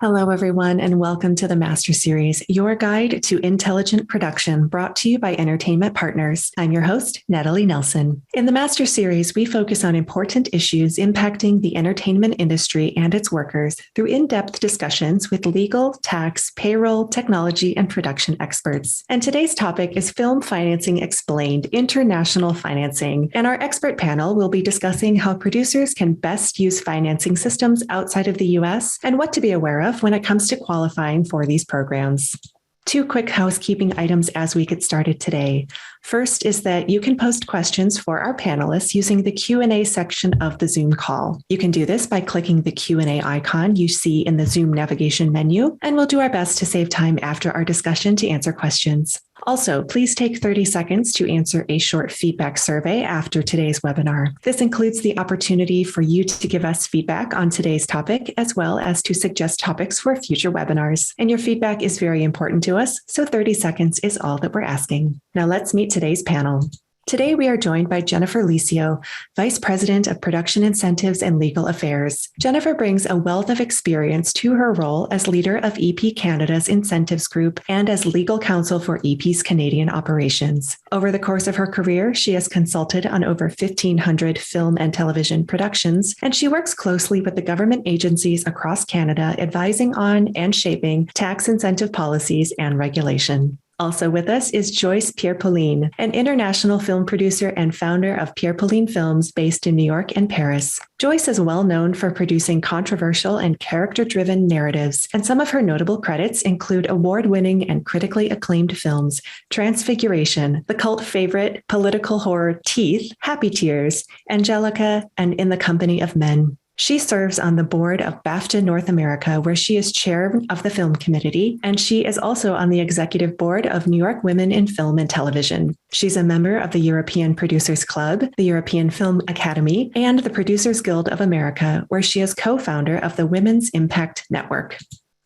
Hello, everyone, and welcome to the Master Series, your guide to intelligent production, brought to you by Entertainment Partners. I'm your host, Natalie Nelson. In the Master Series, we focus on important issues impacting the entertainment industry and its workers through in-depth discussions with legal, tax, payroll, technology, and production experts. And today's topic is Film Financing Explained, International Financing. And our expert panel will be discussing how producers can best use financing systems outside of the U.S. and what to be aware of when it comes to qualifying for these programs. Two quick housekeeping items as we get started today. First is that you can post questions for our panelists using the Q&A section of the Zoom call. You can do this by clicking the Q&A icon you see in the Zoom navigation menu, and we'll do our best to save time after our discussion to answer questions. Also, please take 30 seconds to answer a short feedback survey after today's webinar. This includes the opportunity for you to give us feedback on today's topic, as well as to suggest topics for future webinars. And your feedback is very important to us, so 30 seconds is all that we're asking. Now let's meet today's panel. Today, we are joined by Jennifer Liscio, Vice President of Production Incentives and Legal Affairs. Jennifer brings a wealth of experience to her role as leader of EP Canada's Incentives Group and as legal counsel for EP's Canadian operations. Over the course of her career, she has consulted on over 1,500 film and television productions, and she works closely with the government agencies across Canada, advising on and shaping tax incentive policies and regulation. Also with us is Joyce Pierpoline, an international film producer and founder of Pierpoline Films based in New York and Paris. Joyce is well known for producing controversial and character-driven narratives, and some of her notable credits include award-winning and critically acclaimed films Transfiguration, the cult favorite political horror Teeth, Happy Tears, Angelica, and In the Company of Men. She serves on the board of BAFTA North America, where she is chair of the film committee, and she is also on the executive board of New York Women in Film and Television. She's a member of the European Producers Club, the European Film Academy, and the Producers Guild of America, where she is co-founder of the Women's Impact Network.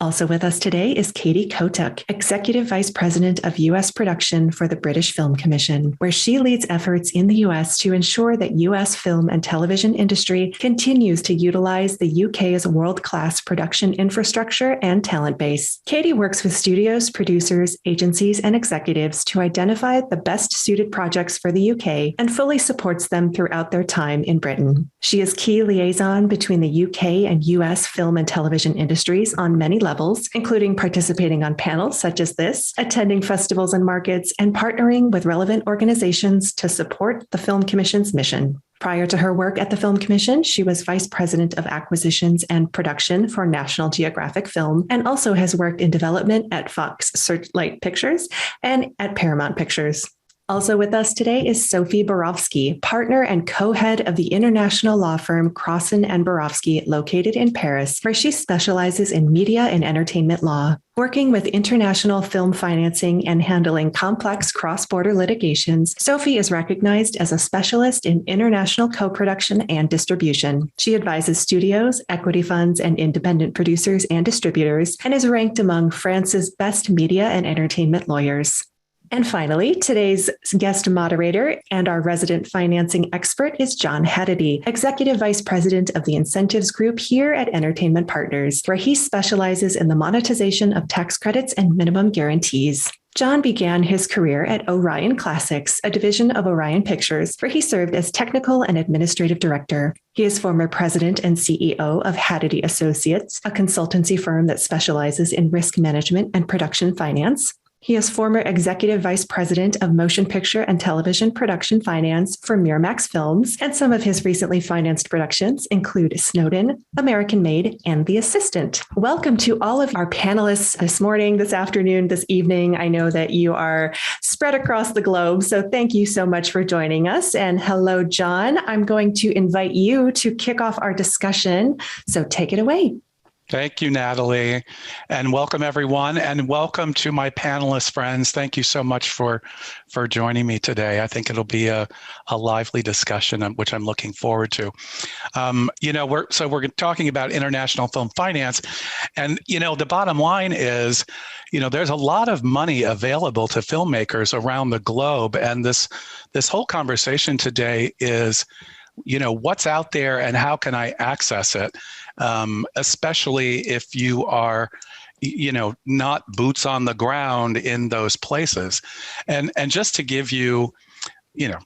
Also with us today is Kattie Kotok, Executive Vice President of U.S. Production for the British Film Commission, where she leads efforts in the U.S. to ensure that U.S. film and television industry continues to utilize the U.K.'s world-class production infrastructure and talent base. Kattie works with studios, producers, agencies, and executives to identify the best-suited projects for the U.K. and fully supports them throughout their time in Britain. She is key liaison between the U.K. and U.S. film and television industries on many levels, including participating on panels such as this, attending festivals and markets, and partnering with relevant organizations to support the Film Commission's mission. Prior to her work at the Film Commission, she was Vice President of Acquisitions and Production for National Geographic Film, and also has worked in development at Fox Searchlight Pictures and at Paramount Pictures. Also with us today is Sophie Borowsky, partner and co-head of the international law firm Crossen and Borowsky, located in Paris, where she specializes in media and entertainment law. Working with international film financing and handling complex cross-border litigations, Sophie is recognized as a specialist in international co-production and distribution. She advises studios, equity funds, and independent producers and distributors, and is ranked among France's best media and entertainment lawyers. And finally, today's guest moderator and our resident financing expert is John Hadity, Executive Vice President of the Incentives Group here at Entertainment Partners, where he specializes in the monetization of tax credits and minimum guarantees. John began his career at Orion Classics, a division of Orion Pictures, where he served as technical and administrative director. He is former president and CEO of Hadity Associates, a consultancy firm that specializes in risk management and production finance. He is former executive vice president of motion picture and television production finance for Miramax Films, and some of his recently financed productions include Snowden, American Made, and The Assistant. Welcome to all of our panelists this morning, this afternoon, this evening. I know that you are spread across the globe, so thank you so much for joining us. And hello, John. I'm going to invite you to kick off our discussion, so take it away. Thank you, Natalie, and welcome everyone, and welcome to my panelist friends. Thank you so much for joining me today. I think it'll be a lively discussion, which I'm looking forward to. We're talking about international film finance, and the bottom line is, there's a lot of money available to filmmakers around the globe, and this whole conversation today is what's out there and how can I access it, especially if you are not boots on the ground in those places. And just to give you,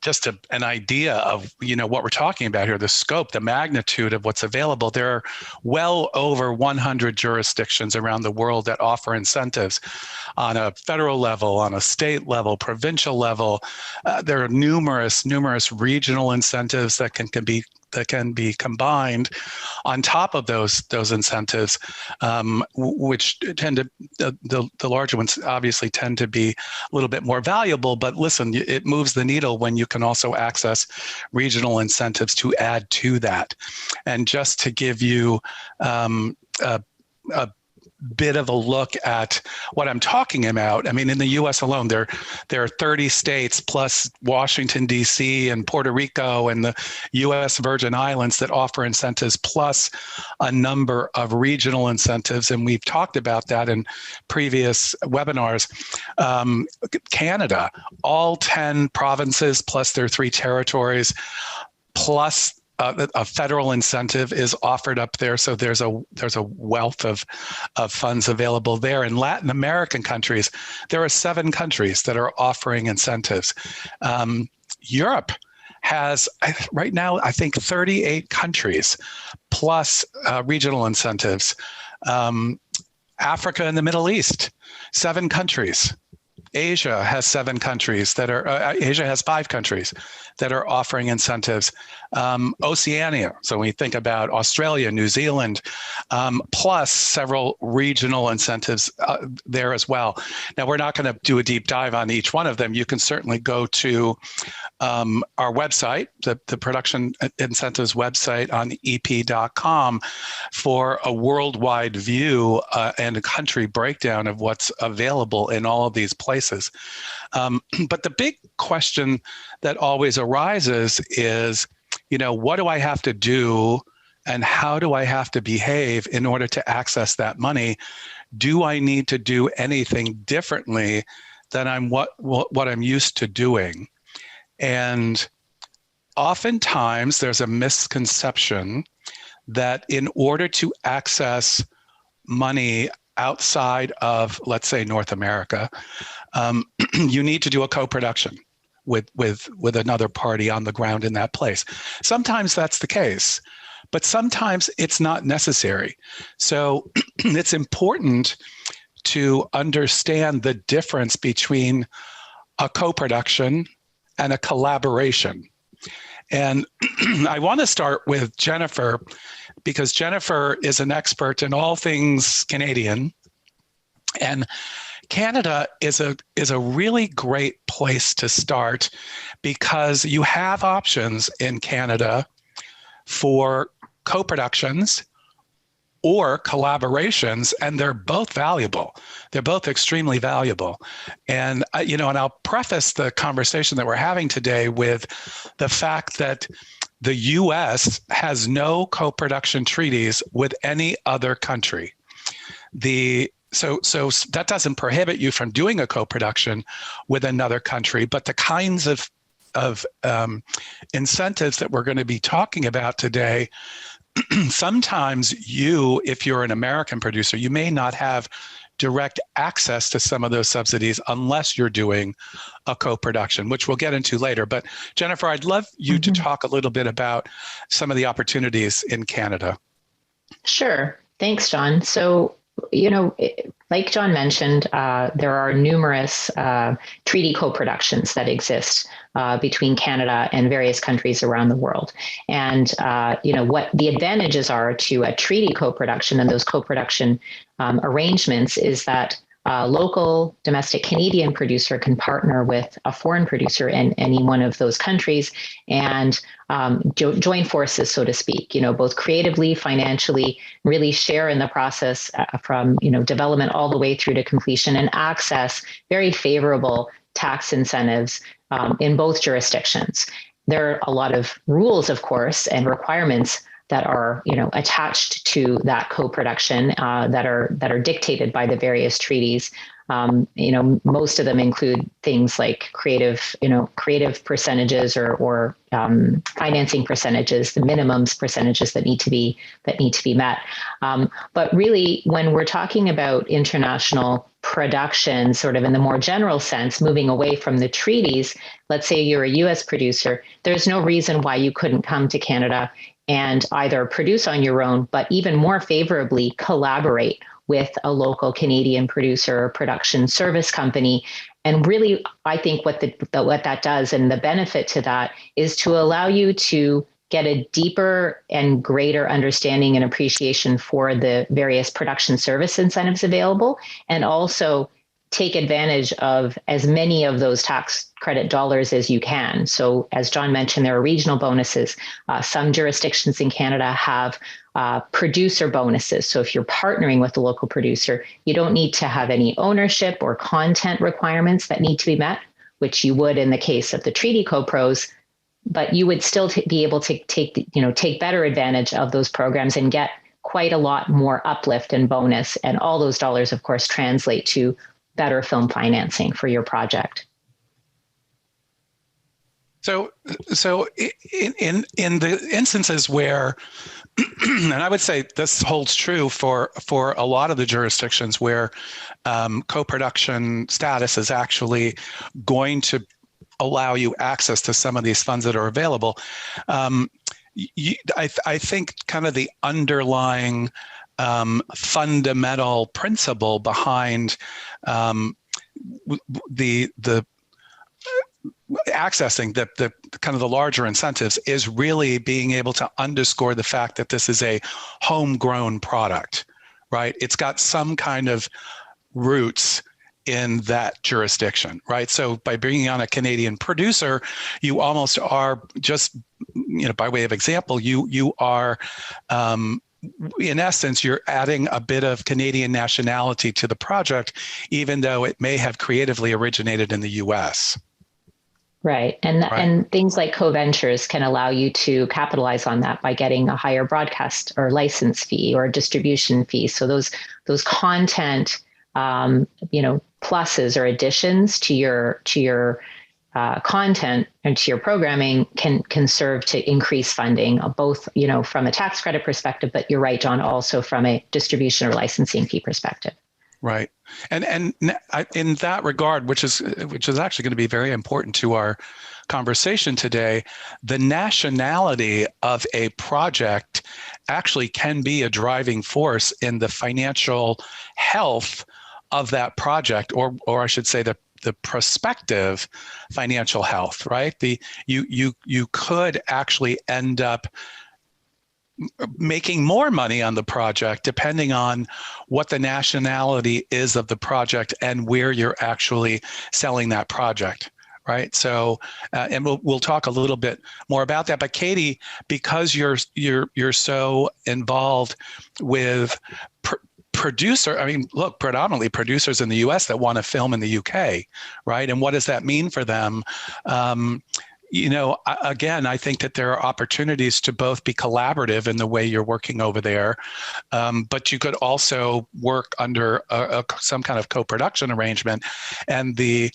just an idea of, what we're talking about here, the scope, the magnitude of what's available. There are well over 100 jurisdictions around the world that offer incentives on a federal level, on a state level, provincial level. There are numerous regional incentives that can be combined on top of those incentives, which tend to, the larger ones obviously tend to be a little bit more valuable, but listen, it moves the needle when you can also access regional incentives to add to that. And just to give you a bit of a look at what I'm talking about. I mean, in the U.S. alone, there are 30 states plus Washington, D.C. and Puerto Rico and the U.S. Virgin Islands that offer incentives, plus a number of regional incentives. And we've talked about that in previous webinars. Canada, all 10 provinces plus their 3 territories, plus a federal incentive is offered up there, so there's a wealth of funds available there. In Latin American countries, there are 7 countries that are offering incentives. Europe has right now, I think, 38 countries plus regional incentives. Africa and the Middle East, 7 countries. Asia has 7 countries that are, Asia has 5 countries that are offering incentives. Oceania, so when you think about Australia, New Zealand, plus several regional incentives there as well. Now, we're not going to do a deep dive on each one of them. You can certainly go to our website, the Production Incentives website on ep.com for a worldwide view and a country breakdown of what's available in all of these places. But the big question that always arises is, what do I have to do and how do I have to behave in order to access that money? Do I need to do anything differently than what I'm used to doing? And oftentimes there's a misconception that in order to access money outside of, let's say, North America, you need to do a co-production with another party on the ground in that place. Sometimes that's the case, but sometimes it's not necessary. So it's important to understand the difference between a co-production and a collaboration. And I want to start with Jennifer, because Jennifer is an expert in all things Canadian. And Canada is a really great place to start because you have options in Canada for co-productions or collaborations, and they're both valuable. They're both extremely valuable. And and I'll preface the conversation that we're having today with the fact that the U.S. has no co-production treaties with any other country. So that doesn't prohibit you from doing a co-production with another country, but the kinds of incentives that we're going to be talking about today, sometimes if you're an American producer, you may not have direct access to some of those subsidies unless you're doing a co-production, which we'll get into later. But Jennifer, I'd love you to talk a little bit about some of the opportunities in Canada. Sure. Thanks, John. So, like John mentioned, there are numerous treaty co-productions that exist between Canada and various countries around the world. And, what the advantages are to a treaty co-production and those co-production arrangements is that a local domestic Canadian producer can partner with a foreign producer in any one of those countries and join forces, so to speak, both creatively, financially, really share in the process from, development all the way through to completion and access very favorable tax incentives in both jurisdictions. There are a lot of rules, of course, and requirements that are, attached to that co-production that are dictated by the various treaties. Most of them include things like creative percentages or financing percentages, the minimums percentages that need to be met. But really, when we're talking about international production, sort of in the more general sense, moving away from the treaties, let's say you're a U.S. producer, there's no reason why you couldn't come to Canada and either produce on your own, but even more favorably, collaborate with a local Canadian producer or production service company. And really, I think what that does, and the benefit to that, is to allow you to get a deeper and greater understanding and appreciation for the various production service incentives available, and also take advantage of as many of those tax credit dollars as you can. So as John mentioned, there are regional bonuses. Some jurisdictions in Canada have producer bonuses. So if you're partnering with a local producer, you don't need to have any ownership or content requirements that need to be met, which you would in the case of the treaty co-pros, but you would still be able to take better advantage of those programs and get quite a lot more uplift and bonus. And all those dollars, of course, translate to better film financing for your project. So in the instances where, and I would say this holds true for a lot of the jurisdictions where co-production status is actually going to allow you access to some of these funds that are available. I think kind of the underlying fundamental principle behind the accessing the kind of the larger incentives is really being able to underscore the fact that this is a homegrown product, right? It's got some kind of roots in that jurisdiction, right? So by bringing on a Canadian producer, you almost are just, by way of example, you are, in essence, you're adding a bit of Canadian nationality to the project, even though it may have creatively originated in the US. Right. And things like co-ventures can allow you to capitalize on that by getting a higher broadcast or license fee or distribution fee. So those content, pluses or additions to your content and to your programming can serve to increase funding, both, from a tax credit perspective, but you're right, John, also from a distribution or licensing fee perspective. Right. And in that regard, which is actually going to be very important to our conversation today, the nationality of a project actually can be a driving force in the financial health of that project, or I should say the prospective financial health, right? You could actually end up making more money on the project depending on what the nationality is of the project and where you're actually selling that project, right? So, and we'll talk a little bit more about that. But Katie, because you're so involved with predominantly producers in the US that want to film in the UK, right? And what does that mean for them? Again, I think that there are opportunities to both be collaborative in the way you're working over there, but you could also work under some kind of co-production arrangement, and the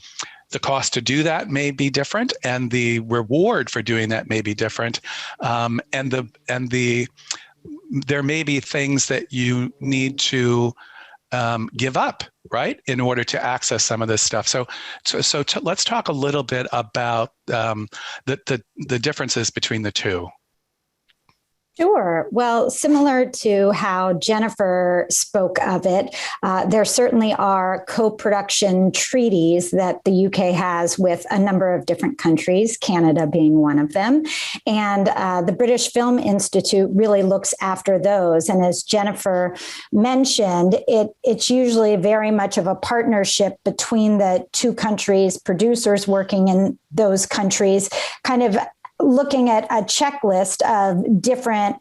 cost to do that may be different, and the reward for doing that may be different, there may be things that you need to give up, right, in order to access some of this stuff. So let's talk a little bit about the differences between the two. Sure. Well, similar to how Jennifer spoke of it, there certainly are co-production treaties that the UK has with a number of different countries, Canada being one of them. And the British Film Institute really looks after those. And as Jennifer mentioned, it's usually very much of a partnership between the two countries, producers working in those countries, kind of looking at a checklist of different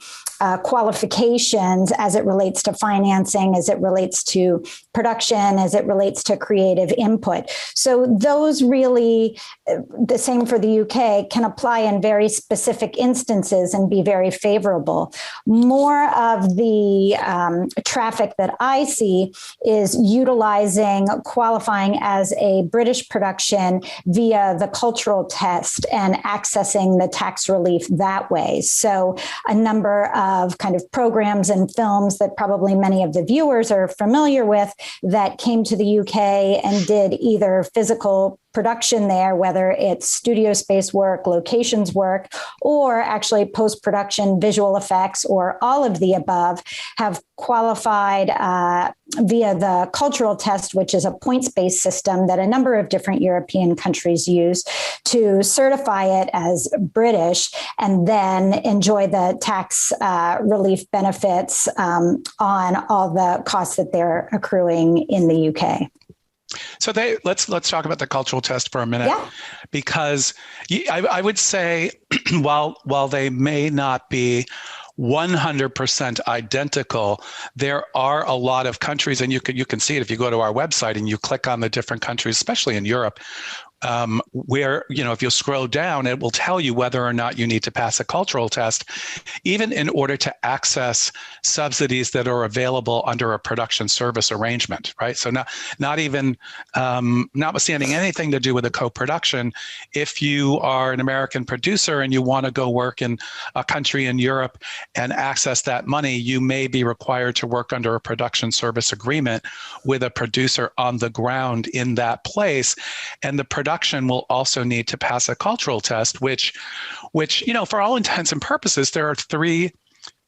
qualifications as it relates to financing, as it relates to production, as it relates to creative input. So those really, the same for the UK, can apply in very specific instances and be very favorable. More of the traffic that I see is utilizing qualifying as a British production via the cultural test and accessing the tax relief that way. So a number of kind of programs and films that probably many of the viewers are familiar with that came to the UK and did either physical production there, whether it's studio space work, locations work, or actually post-production visual effects, or all of the above, have qualified via the cultural test, which is a points-based system that a number of different European countries use to certify it as British, and then enjoy the tax relief benefits on all the costs that they're accruing in the UK. So let's talk about the cultural test for a minute, Yeah. because I would say while they may not be 100% identical, there are a lot of countries, and you can see it if you go to our website and you click on the different countries, especially in Europe, where, if you scroll down, it will tell you whether or not you need to pass a cultural test, even in order to access subsidies that are available under a production service arrangement, right? So not even, notwithstanding anything to do with a co-production, if you are an American producer and you want to go work in a country in Europe and access that money, you may be required to work under a production service agreement with a producer on the ground in that place. And the production will also need to pass a cultural test, which, for all intents and purposes, there are three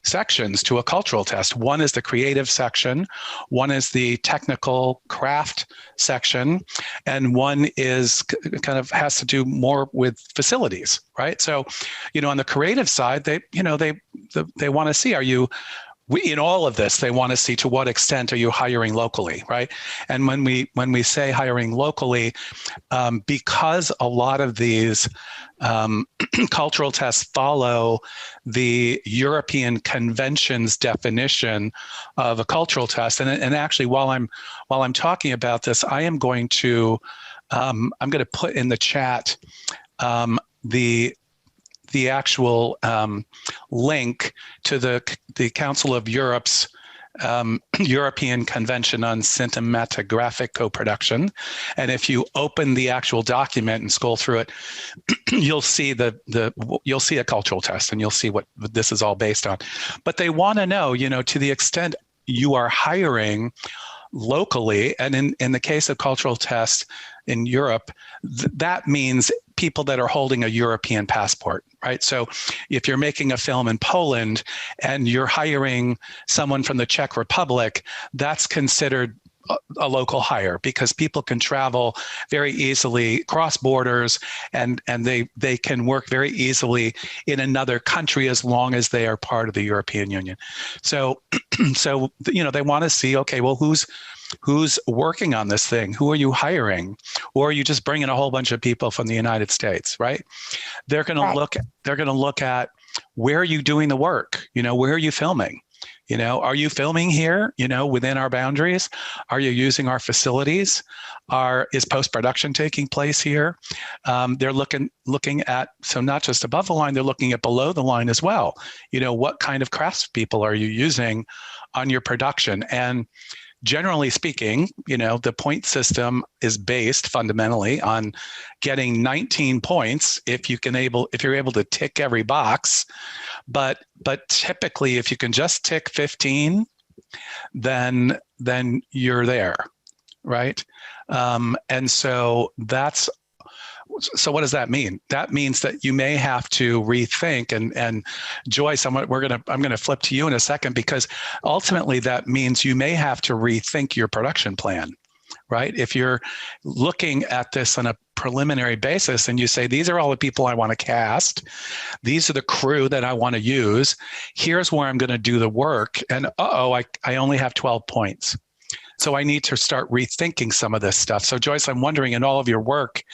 sections to a cultural test. One is the creative section, one is the technical craft section, and one is kind of has to do more with facilities, right? So, on the creative side, they want to see, in all of this, they want to see to what extent are you hiring locally, right? And when we say hiring locally, because a lot of these cultural tests follow the European Convention's definition of a cultural test, and actually, while I'm talking about this, I am going to put in the chat the actual link to the Council of Europe's European Convention on Cinematographic Co-Production. And if you open the actual document and scroll through it, you'll see you'll see a cultural test, and you'll see what this is all based on. But they want to know, to the extent you are hiring locally, and in the case of cultural tests in Europe, that means people that are holding a European passport, right? So if you're making a film in Poland and you're hiring someone from the Czech Republic, that's considered a local hire, because people can travel very easily cross borders, and they can work very easily in another country as long as they are part of the European Union. So they want to see, okay, well, who's working on this thing? Who are you hiring? Or are you just bringing a whole bunch of people from the United States, right? They're going to look at, where are you doing the work? Where are you filming? Are you filming here, within our boundaries? Are you using our facilities? Is post-production taking place here? They're looking at, so not just above the line, they're looking at below the line as well. What kind of craftspeople are you using on your production? And generally speaking, the point system is based fundamentally on getting 19 points if you're able to tick every box. But typically, if you can just tick 15, then you're there, right? And so so what does that mean? That means that you may have to rethink, and Joyce, I'm going to flip to you in a second, because ultimately that means you may have to rethink your production plan, right? If you're looking at this on a preliminary basis and you say, these are all the people I want to cast, these are the crew that I want to use, here's where I'm going to do the work, and I only have 12 points. So I need to start rethinking some of this stuff. So Joyce, I'm wondering, in all of your work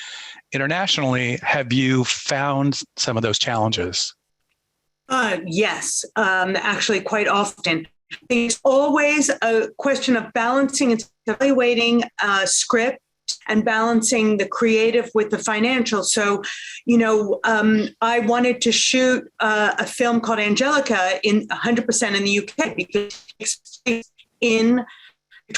internationally, have you found some of those challenges? Yes, actually, quite often. It's always a question of balancing and evaluating script and balancing the creative with the financial. So, I wanted to shoot a film called Angelica in 100% in the UK because it's in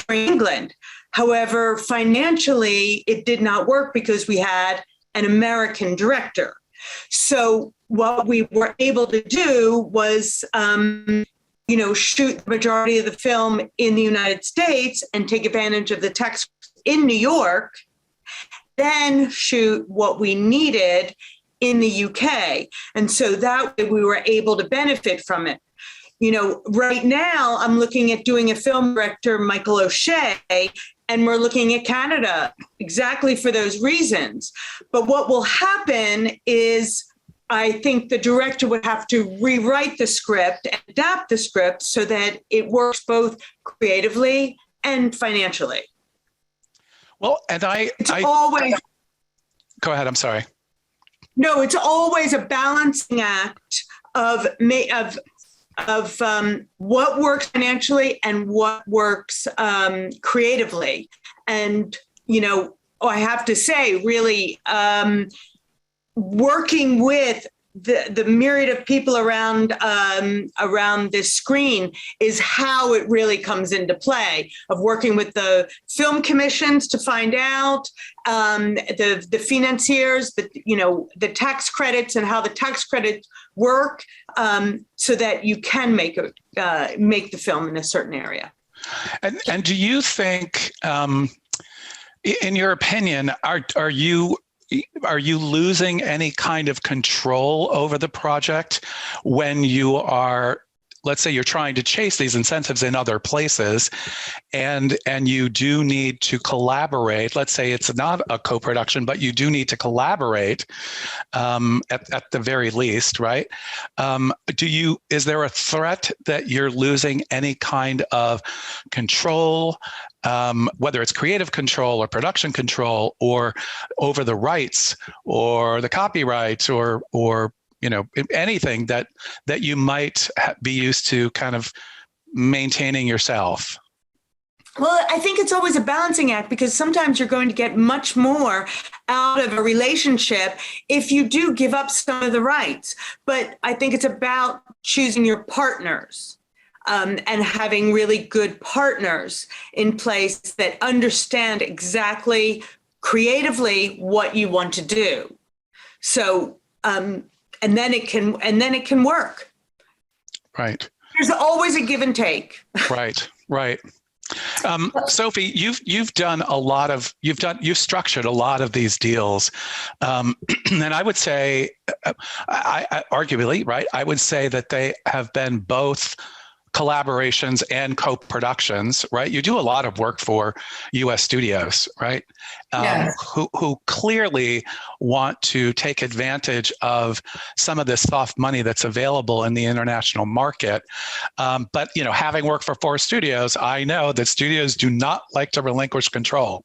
England. However, financially, it did not work because we had an American director. So what we were able to do was, shoot the majority of the film in the United States and take advantage of the tax in New York, then shoot what we needed in the UK. And so that way we were able to benefit from it. Right now I'm looking at doing a film director, Michael O'Shea, and we're looking at Canada exactly for those reasons. But what will happen is I think the director would have to rewrite the script and adapt the script so that it works both creatively and financially. Well, and always go ahead. I'm sorry. No, it's always a balancing act of what works financially and what works creatively. And, I have to say, really, working with the myriad of people around this screen is how it really comes into play, of working with the film commissions to find out the financiers, the tax credits and how the tax credits work, so that you can make the film in a certain area. And do you think, in your opinion, are you losing any kind of control over the project when you are, let's say you're trying to chase these incentives in other places and you do need to collaborate? Let's say it's not a co-production, but you do need to collaborate at the very least, right? Is there a threat that you're losing any kind of control, whether it's creative control or production control or over the rights or the copyrights or anything that you might be used to kind of maintaining yourself? Well, I think it's always a balancing act, because sometimes you're going to get much more out of a relationship if you do give up some of the rights. But I think it's about choosing your partners, and having really good partners in place that understand exactly creatively what you want to do. So, and then it can work. Right. There's always a give and take. Right. Sophie, you've structured a lot of these deals, and I would say, arguably, right, I would say that they have been both collaborations and co-productions, right? You do a lot of work for U.S. studios, right? Yes. Who clearly want to take advantage of some of this soft money that's available in the international market. But having worked for 4 studios, I know that studios do not like to relinquish control,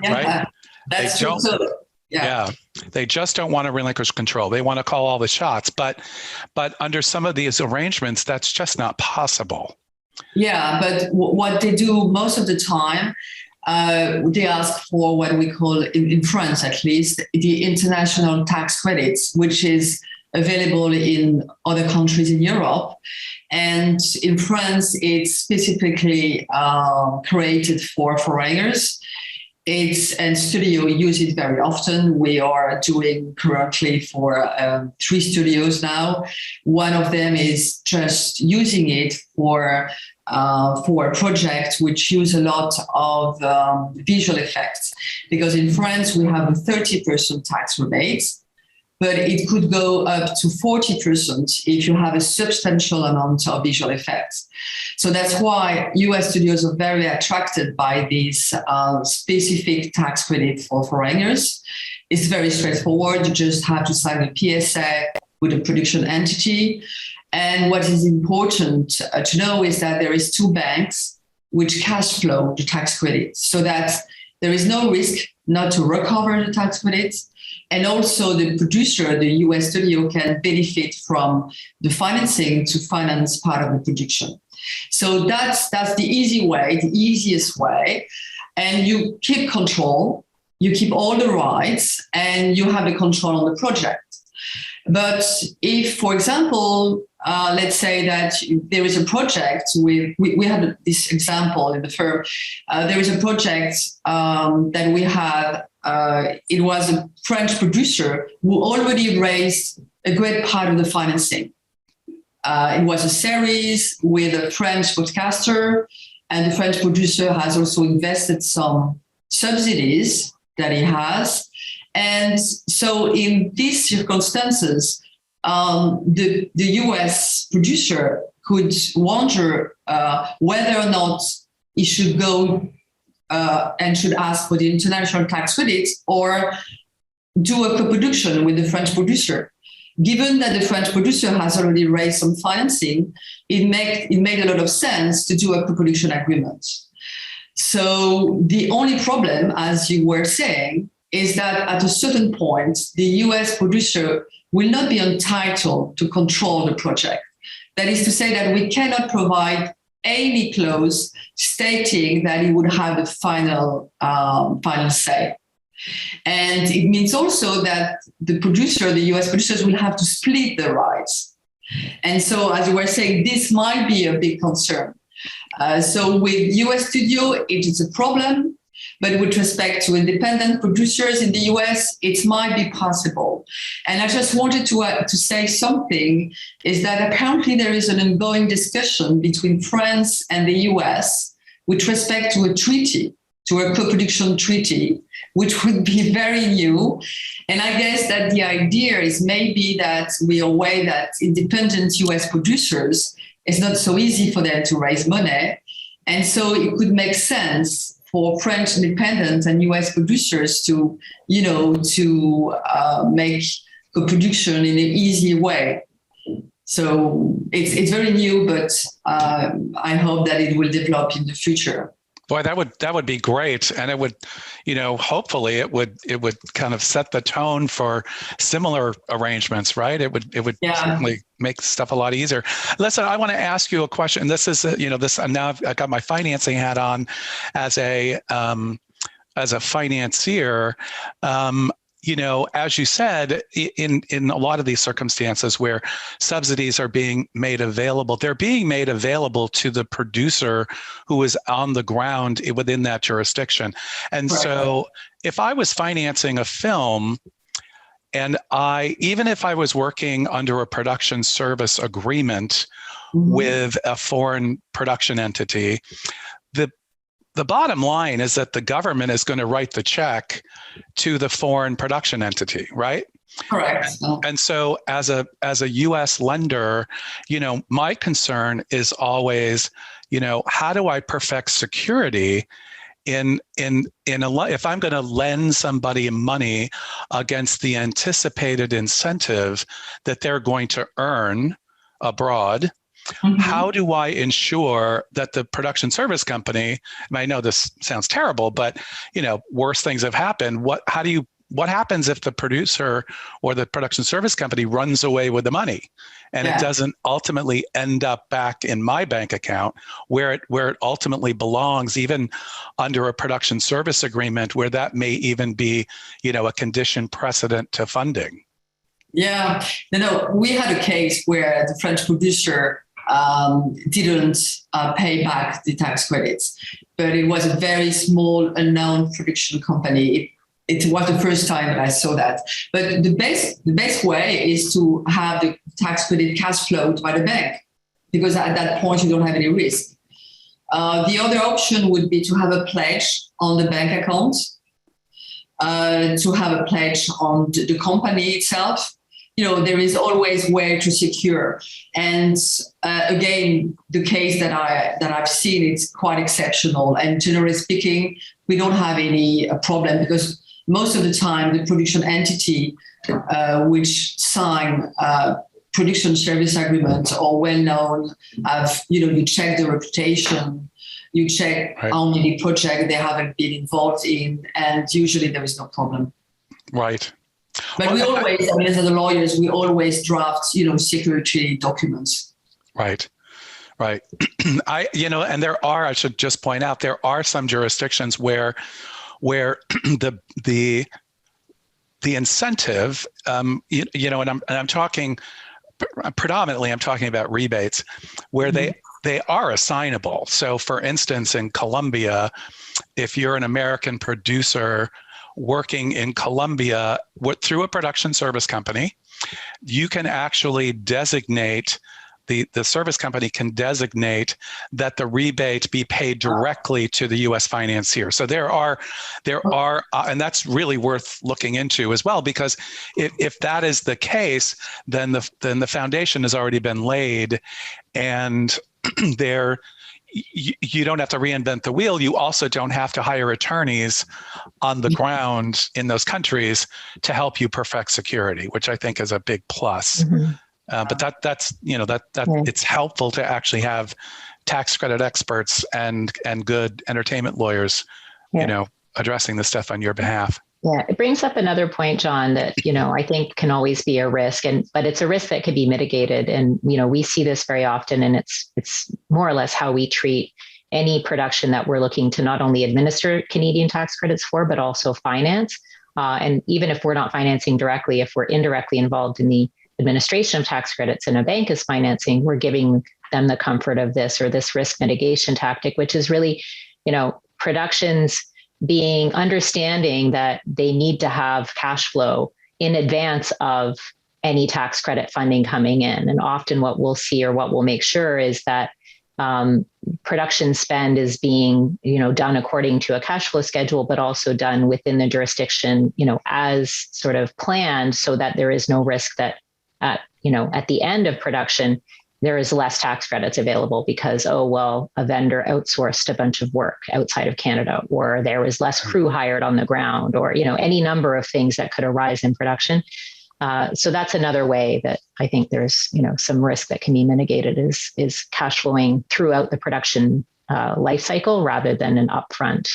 right? That's true too. Yeah, they just don't want to relinquish control. They want to call all the shots, but under some of these arrangements, that's just not possible. Yeah, but what they do most of the time, they ask for what we call, in France at least, the international tax credits, which is available in other countries in Europe. And in France, it's specifically created for foreigners. And studio use it very often. We are doing currently for 3 studios now. One of them is just using it for a project which use a lot of visual effects, because in France we have a 30% tax rebate, but it could go up to 40% if you have a substantial amount of visual effects. So that's why US studios are very attracted by this specific tax credit for foreigners. It's very straightforward. You just have to sign a PSA with a production entity. And what is important to know is that there is 2 banks which cash flow the tax credits, so that there is no risk not to recover the tax credits. And also the producer, the US studio, can benefit from the financing to finance part of the production. So that's the easy way, the easiest way. And you keep control, you keep all the rights, and you have the control on the project. But if, for example, let's say that there is a project with, we had this example in the firm, there is a project that we had, it was a French producer who already raised a great part of the financing. It was a series with a French podcaster, and the French producer has also invested some subsidies that he has. And so in these circumstances, the US producer could wonder whether or not he should go and should ask for the international tax credits or do a co-production with the French producer. Given that the French producer has already raised some financing, it made a lot of sense to do a co-production agreement. So the only problem, as you were saying, is that at a certain point, the US producer will not be entitled to control the project. That is to say that we cannot provide any clause stating that he would have the final say. And it means also that the producer, the US producers, will have to split the rights. And so, as you were saying, this might be a big concern. So with US studio, it is a problem. But with respect to independent producers in the US, it might be possible. And I just wanted to say something, is that apparently there is an ongoing discussion between France and the US with respect to a treaty, to a co-production treaty, which would be very new. And I guess that the idea is maybe that we are aware that independent US producers, it's not so easy for them to raise money. And so it could make sense for French independent and US producers to, make co-production in an easy way. So it's very new, but I hope that it will develop in the future. Boy, that would be great, and it would, hopefully it would kind of set the tone for similar arrangements, right? It would certainly make stuff a lot easier. Listen, I want to ask you a question. This is, now I've got my financing hat on as a financier. As you said, in a lot of these circumstances where subsidies are being made available, they're being made available to the producer who is on the ground within that jurisdiction. And right. So if I was financing a film, and even if I was working under a production service agreement with a foreign production entity, the bottom line is that the government is going to write the check to the foreign production entity, right? Correct. And so as a US lender, my concern is always, how do I perfect security if I'm going to lend somebody money against the anticipated incentive that they're going to earn abroad? Mm-hmm. How do I ensure that the production service company, and I know this sounds terrible, but worse things have happened. What happens if the producer or the production service company runs away with the money and it doesn't ultimately end up back in my bank account where it ultimately belongs, even under a production service agreement where that may even be, a condition precedent to funding? Yeah, we had a case where the French producer didn't pay back the tax credits, but it was a very small, unknown production company. It was the first time that I saw that. But the best way is to have the tax credit cash flowed by the bank, because at that point you don't have any risk. The other option would be to have a pledge on the bank account, to have a pledge on the company itself. There is always way to secure. And again, the case that I've seen, it's quite exceptional. And generally speaking, we don't have any problem, because most of the time the production entity which sign production service agreements are well known. You check the reputation, you check how many projects they haven't been involved in, and usually there is no problem. Right. But we always, I mean, as the lawyers, we always draft, security documents. Right. Right. And I should just point out, there are some jurisdictions where the incentive, and I'm talking predominantly, I'm talking about rebates, where they are assignable. So for instance, in Colombia, if you're an American producer working in Colombia through a production service company, you can actually designate, the service company can designate that the rebate be paid directly to the U.S. financier. So there are, and that's really worth looking into as well, because if that is the case, then the foundation has already been laid, and you don't have to reinvent the wheel. You also don't have to hire attorneys on the ground in those countries to help you perfect security, which I think is a big plus. Mm-hmm. But that's it's helpful to actually have tax credit experts and good entertainment lawyers, addressing this stuff on your behalf. Yeah, it brings up another point, John, that, I think can always be a risk, but it's a risk that can be mitigated. And, we see this very often, and it's more or less how we treat any production that we're looking to not only administer Canadian tax credits for, but also finance. And even if we're not financing directly, if we're indirectly involved in the administration of tax credits and a bank is financing, we're giving them the comfort of this risk mitigation tactic, which is really, productions understanding that they need to have cash flow in advance of any tax credit funding coming in. And often what we'll see, or what we'll make sure, is that production spend is being, done according to a cash flow schedule, but also done within the jurisdiction, as sort of planned, so that there is no risk that at the end of production, there is less tax credits available because, a vendor outsourced a bunch of work outside of Canada, or there was less crew hired on the ground, or, any number of things that could arise in production. So that's another way that I think there's, some risk that can be mitigated is cash flowing throughout the production life cycle rather than an upfront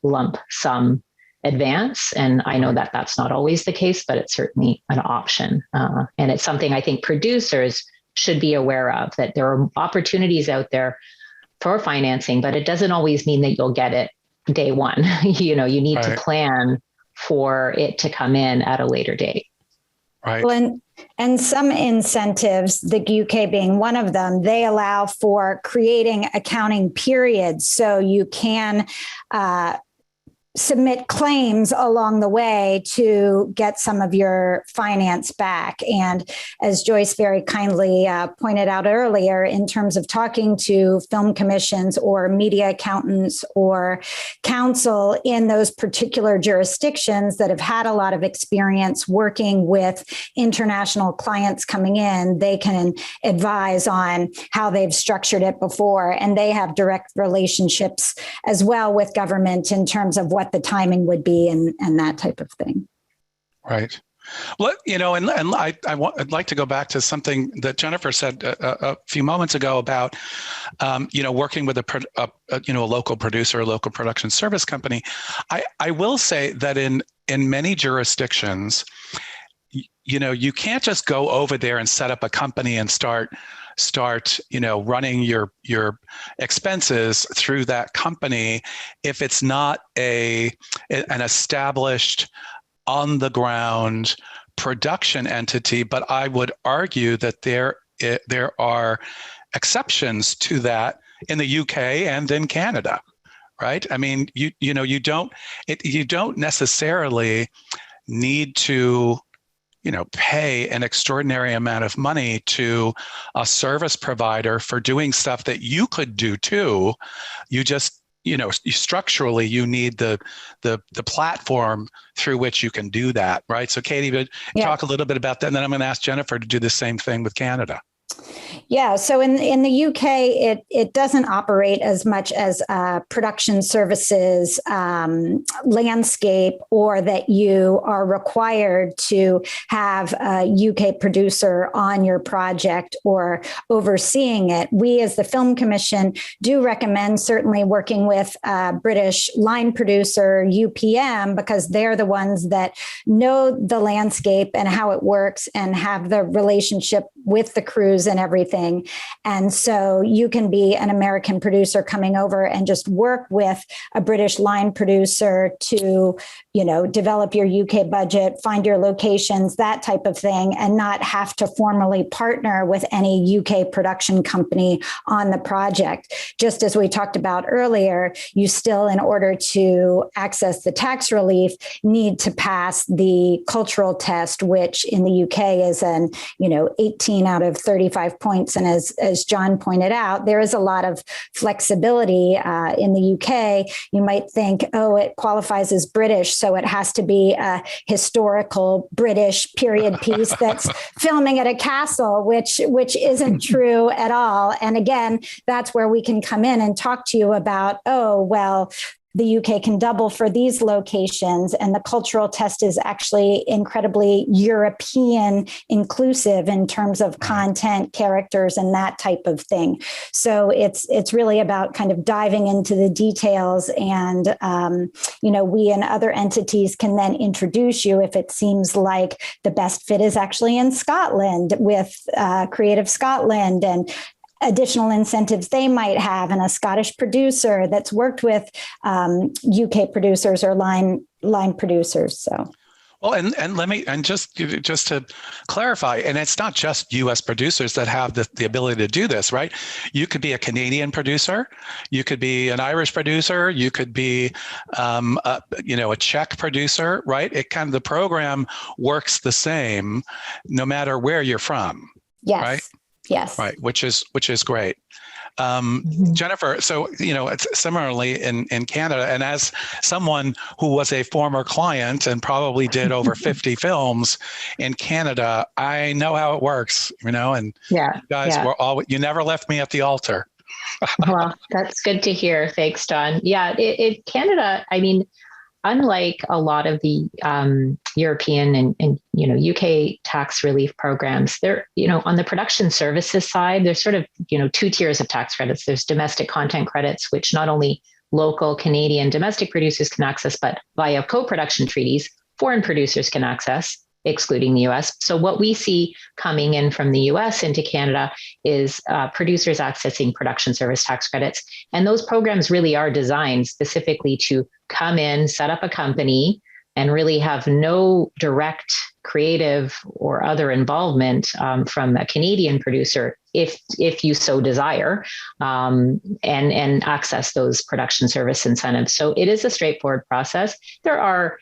lump sum advance. And I know that that's not always the case, but it's certainly an option. And it's something I think producers should be aware of, that there are opportunities out there for financing, but it doesn't always mean that you'll get it day one. You need to plan for it to come in at a later date. Right. Well, and some incentives, the UK being one of them, they allow for creating accounting periods. So you can submit claims along the way to get some of your finance back. And as Joyce very kindly pointed out earlier, in terms of talking to film commissions or media accountants or counsel in those particular jurisdictions that have had a lot of experience working with international clients coming in, they can advise on how they've structured it before. And they have direct relationships as well with government in terms of what the timing would be and that type of thing. Right. Well, I'd like to go back to something that Jennifer said a few moments ago about, working with a local producer, a local production service company. I will say that in many jurisdictions, you can't just go over there and set up a company and start running your expenses through that company if it's not an established on the ground production entity. But I would argue that there are exceptions to that in the UK and in Canada, right? I mean, you don't necessarily need to pay an extraordinary amount of money to a service provider for doing stuff that you could do too. You just, structurally, you need the platform through which you can do that, right? So Katie, talk a little bit about that, and then I'm going to ask Jennifer to do the same thing with Canada. Yeah, so in the UK, it doesn't operate as much as production services landscape, or that you are required to have a UK producer on your project or overseeing it. We, as the Film Commission, do recommend certainly working with a British line producer, UPM, because they're the ones that know the landscape and how it works and have the relationship with the crews and everything. And so you can be an American producer coming over and just work with a British line producer to, develop your UK budget, find your locations, that type of thing, and not have to formally partner with any UK production company on the project. Just as we talked about earlier, you still, in order to access the tax relief, need to pass the cultural test, which in the UK is an, 18 out of 35 points. And as John pointed out, there is a lot of flexibility in the UK. You might think, oh, it qualifies as British, so it has to be a historical British period piece that's filming at a castle, which isn't true at all. And again, that's where we can come in and talk to you about, oh, well, the UK can double for these locations, and the cultural test is actually incredibly European inclusive in terms of content, characters, and that type of thing. So it's really about kind of diving into the details, and we and other entities can then introduce you if it seems like the best fit is actually in Scotland with Creative Scotland and additional incentives they might have, and a Scottish producer that's worked with UK producers or line producers. So. Well, and just to clarify, and it's not just U.S. producers that have the ability to do this, right? You could be a Canadian producer, you could be an Irish producer, you could be, a Czech producer, right? The program works the same no matter where you're from. Yes. Right? Yes. Right, which is great. Jennifer, so, it's similarly in Canada, and as someone who was a former client and probably did over 50 films in Canada, I know how it works, and you guys were you never left me at the altar. Well, that's good to hear. Thanks, John. Yeah, Canada, unlike a lot of the European and UK tax relief programs, they're on the production services side, there's sort of two tiers of tax credits. There's domestic content credits, which not only local Canadian domestic producers can access, but via co-production treaties, foreign producers can access, excluding the US. So what we see coming in from the US into Canada is producers accessing production service tax credits. And those programs really are designed specifically to come in, set up a company, and really have no direct creative or other involvement from a Canadian producer, if you so desire, and access those production service incentives. So it is a straightforward process. There are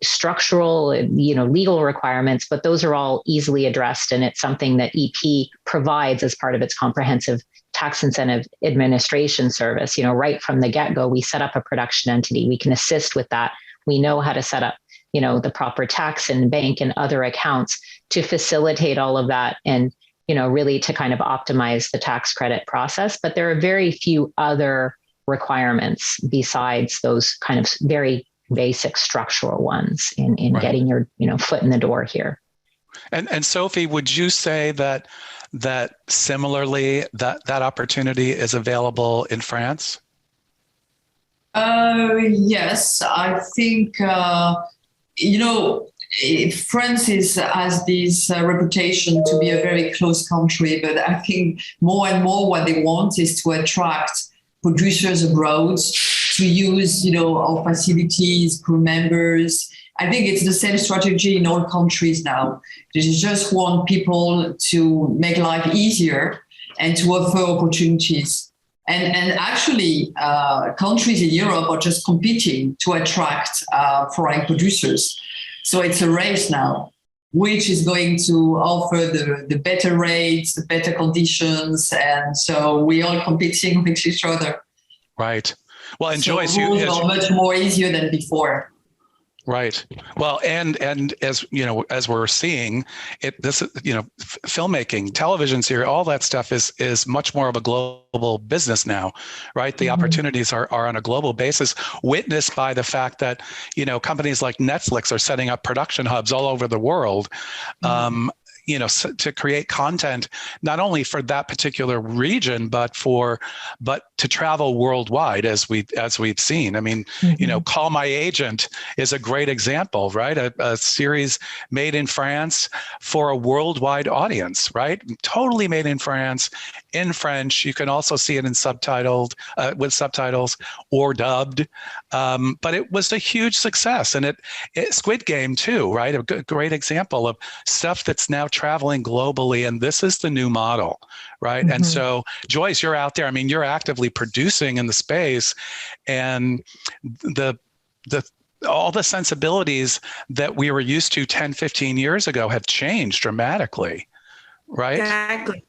structural, legal requirements, but those are all easily addressed. And it's something that EP provides as part of its comprehensive tax incentive administration service. Right from the get-go, we set up a production entity. We can assist with that. We know how to set up, the proper tax and bank and other accounts to facilitate all of that and, really to kind of optimize the tax credit process. But there are very few other requirements besides those kind of very basic structural ones in right. Getting your foot in the door here. And Sophie, would you say that similarly that opportunity is available in France? Yes, I think France has this reputation to be a very close country, but I think more and more what they want is to attract producers abroad to use, our facilities, crew members. I think it's the same strategy in all countries now. They just want people to make life easier and to offer opportunities. And actually, countries in Europe are just competing to attract foreign producers. So it's a race now, which is going to offer the better rates, the better conditions. And so we are competing with each other. Right. Well, and so Joyce, rules are much more easier than before. Right. Well, and as you know, as we're seeing it, this filmmaking, television series, all that stuff is much more of a global business now, right? The opportunities are on a global basis, witnessed by the fact that companies like Netflix are setting up production hubs all over the world. To create content, not only for that particular region, but to travel worldwide, as we've seen. I mean, Call My Agent is a great example, right? A series made in France for a worldwide audience, right? Totally made in France, in French. You can also see it in with subtitles or dubbed. But it was a huge success, and it Squid Game too, right? A great example of stuff that's now traveling globally, and this is the new model, right? And so, Joyce, you're out there. I mean, you're actively producing in the space, and all the sensibilities that we were used to 10, 15 years ago have changed dramatically, right? Exactly.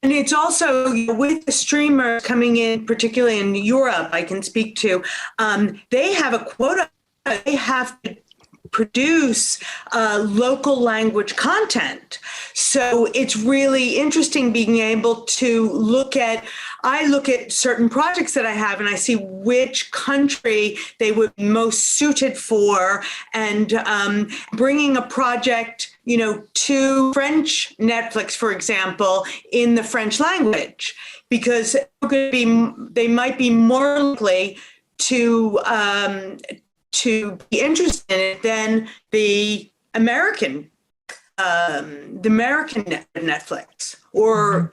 And it's also with the streamers coming in, particularly in Europe, I can speak to, they have a quota. They have to produce local language content. So it's really interesting being able to I look at certain projects that I have and I see which country they would be most suited for, and bringing a project to French Netflix, for example, in the French language, because they might be more likely to be interested in it than the American Netflix, or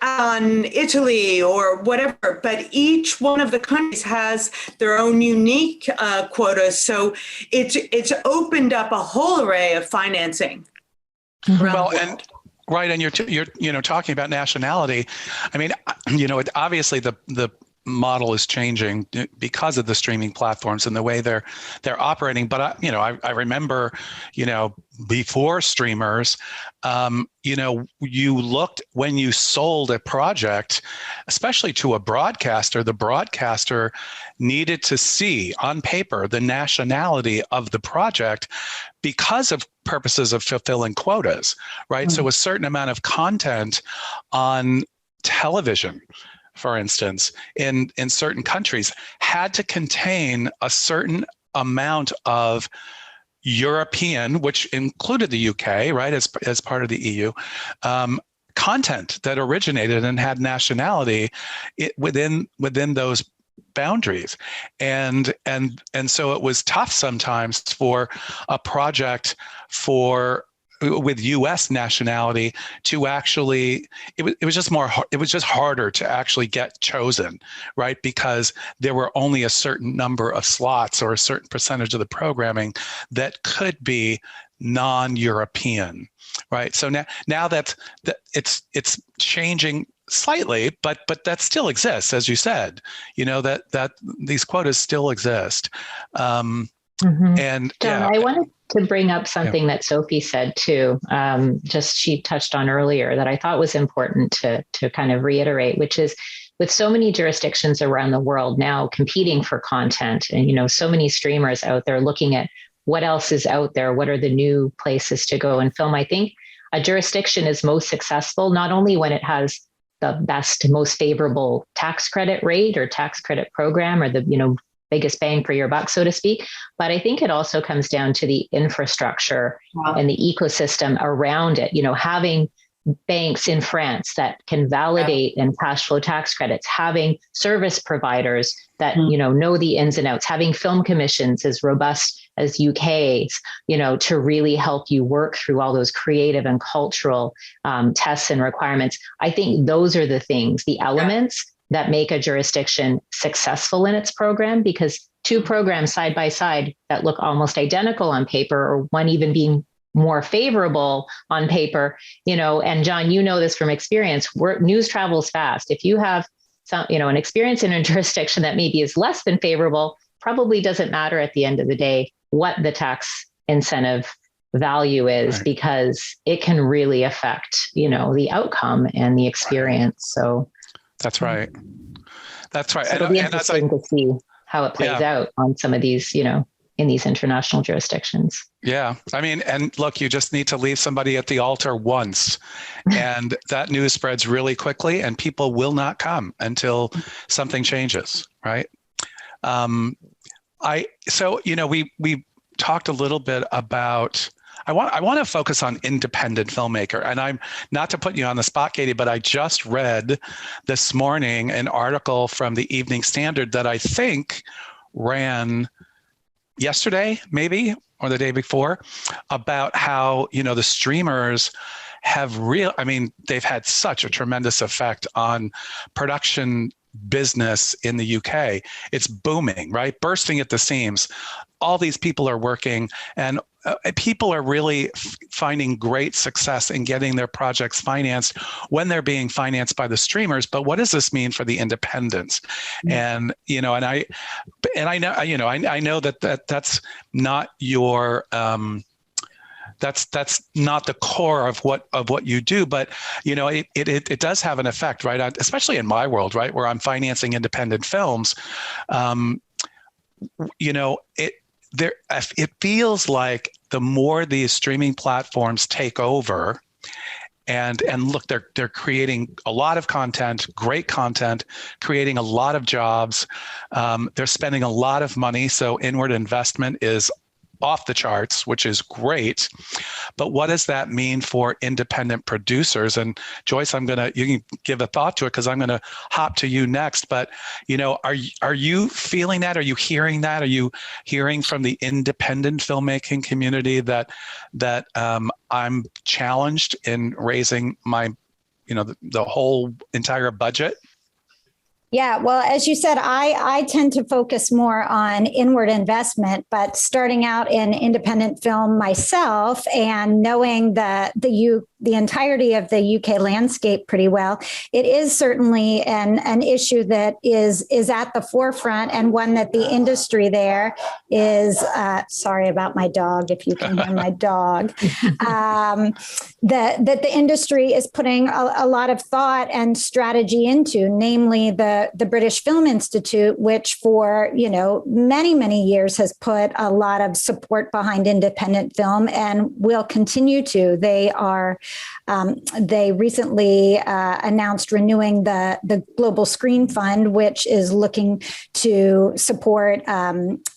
on Italy or whatever. But each one of the countries has their own unique quotas, so it's opened up a whole array of financing. Well, and right, and you're talking about nationality. I mean, obviously the model is changing because of the streaming platforms and the way they're operating. But I remember, before streamers, you looked, when you sold a project, especially to a broadcaster, the broadcaster needed to see on paper the nationality of the project because of purposes of fulfilling quotas, right? So a certain amount of content on television, for instance, in certain countries, had to contain a certain amount of European, which included the UK, right, as part of the EU, content that originated and had nationality within those boundaries. And so it was tough sometimes for a project with U.S. nationality to actually, it was just harder to actually get chosen, right? Because there were only a certain number of slots or a certain percentage of the programming that could be non-European, right? So now that it's changing slightly, but that still exists, as you said, that these quotas still exist. And John, I wanted to bring up something that Sophie said too. She touched on earlier that I thought was important to kind of reiterate, which is, with so many jurisdictions around the world now competing for content, and so many streamers out there looking at what else is out there, what are the new places to go and film, I think a jurisdiction is most successful not only when it has the best, most favorable tax credit rate or tax credit program, or the biggest bang for your buck, so to speak. But I think it also comes down to the infrastructure and the ecosystem around it. Having banks in France that can validate and cash flow tax credits, having service providers that know the ins and outs, having film commissions as robust as UK's, to really help you work through all those creative and cultural tests and requirements. I think those are the things, the elements that make a jurisdiction successful in its program, because two programs side by side that look almost identical on paper, or one even being more favorable on paper, and John, this from experience, news travels fast. If you have an experience in a jurisdiction that maybe is less than favorable, probably doesn't matter at the end of the day what the tax incentive value is, right, because it can really affect, the outcome and the experience. So that's right. That's right. So it'll be interesting to see. how it plays out on some of these, in these international jurisdictions. Yeah. I mean, and look, you just need to leave somebody at the altar once and that news spreads really quickly and people will not come until something changes. Right. We talked a little bit about, I want to focus on independent filmmaker, and I'm not to put you on the spot, Katie, but I just read this morning an article from the Evening Standard that I think ran yesterday, maybe, or the day before, about how, the streamers have they've had such a tremendous effect on production business in the UK. It's booming, right? Bursting at the seams. All these people are working, and people are really finding great success in getting their projects financed when they're being financed by the streamers. But what does this mean for the independents? And I know that that's not your that's not the core of what you do, but it does have an effect, right? Especially in my world, right, where I'm financing independent films. It feels like the more these streaming platforms take over, and look, they're creating a lot of content, great content, creating a lot of jobs. They're spending a lot of money, so inward investment is off the charts, which is great. But what does that mean for independent producers? And Joyce, you can give a thought to it because I'm going to hop to you next. But, are you feeling that? Are you hearing that? Are you hearing from the independent filmmaking community that I'm challenged in raising my, the whole entire budget? Yeah, well, as you said, I tend to focus more on inward investment, but starting out in independent film myself and knowing the entirety of the UK landscape pretty well, it is certainly an issue that is at the forefront, and one that the industry there is, sorry about my dog, if you can hear my dog, that the industry is putting a lot of thought and strategy into, namely the British Film Institute, which for, many, many years has put a lot of support behind independent film and will continue to. They recently announced renewing the Global Screen Fund, which is looking to support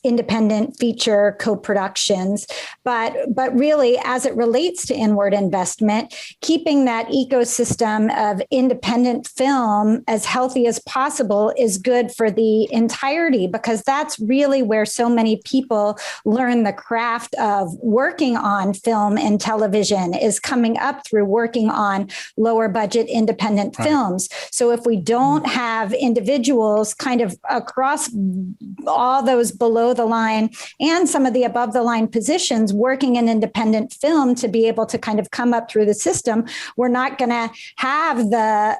independent feature co-productions. But really, as it relates to inward investment, keeping that ecosystem of independent film as healthy as possible is good for the entirety, because that's really where so many people learn the craft of working on film and television, is coming up through working on lower budget independent films. So if we don't have individuals kind of across all those below the line and some of the above the line positions working in independent film to be able to kind of come up through the system, we're not going to have the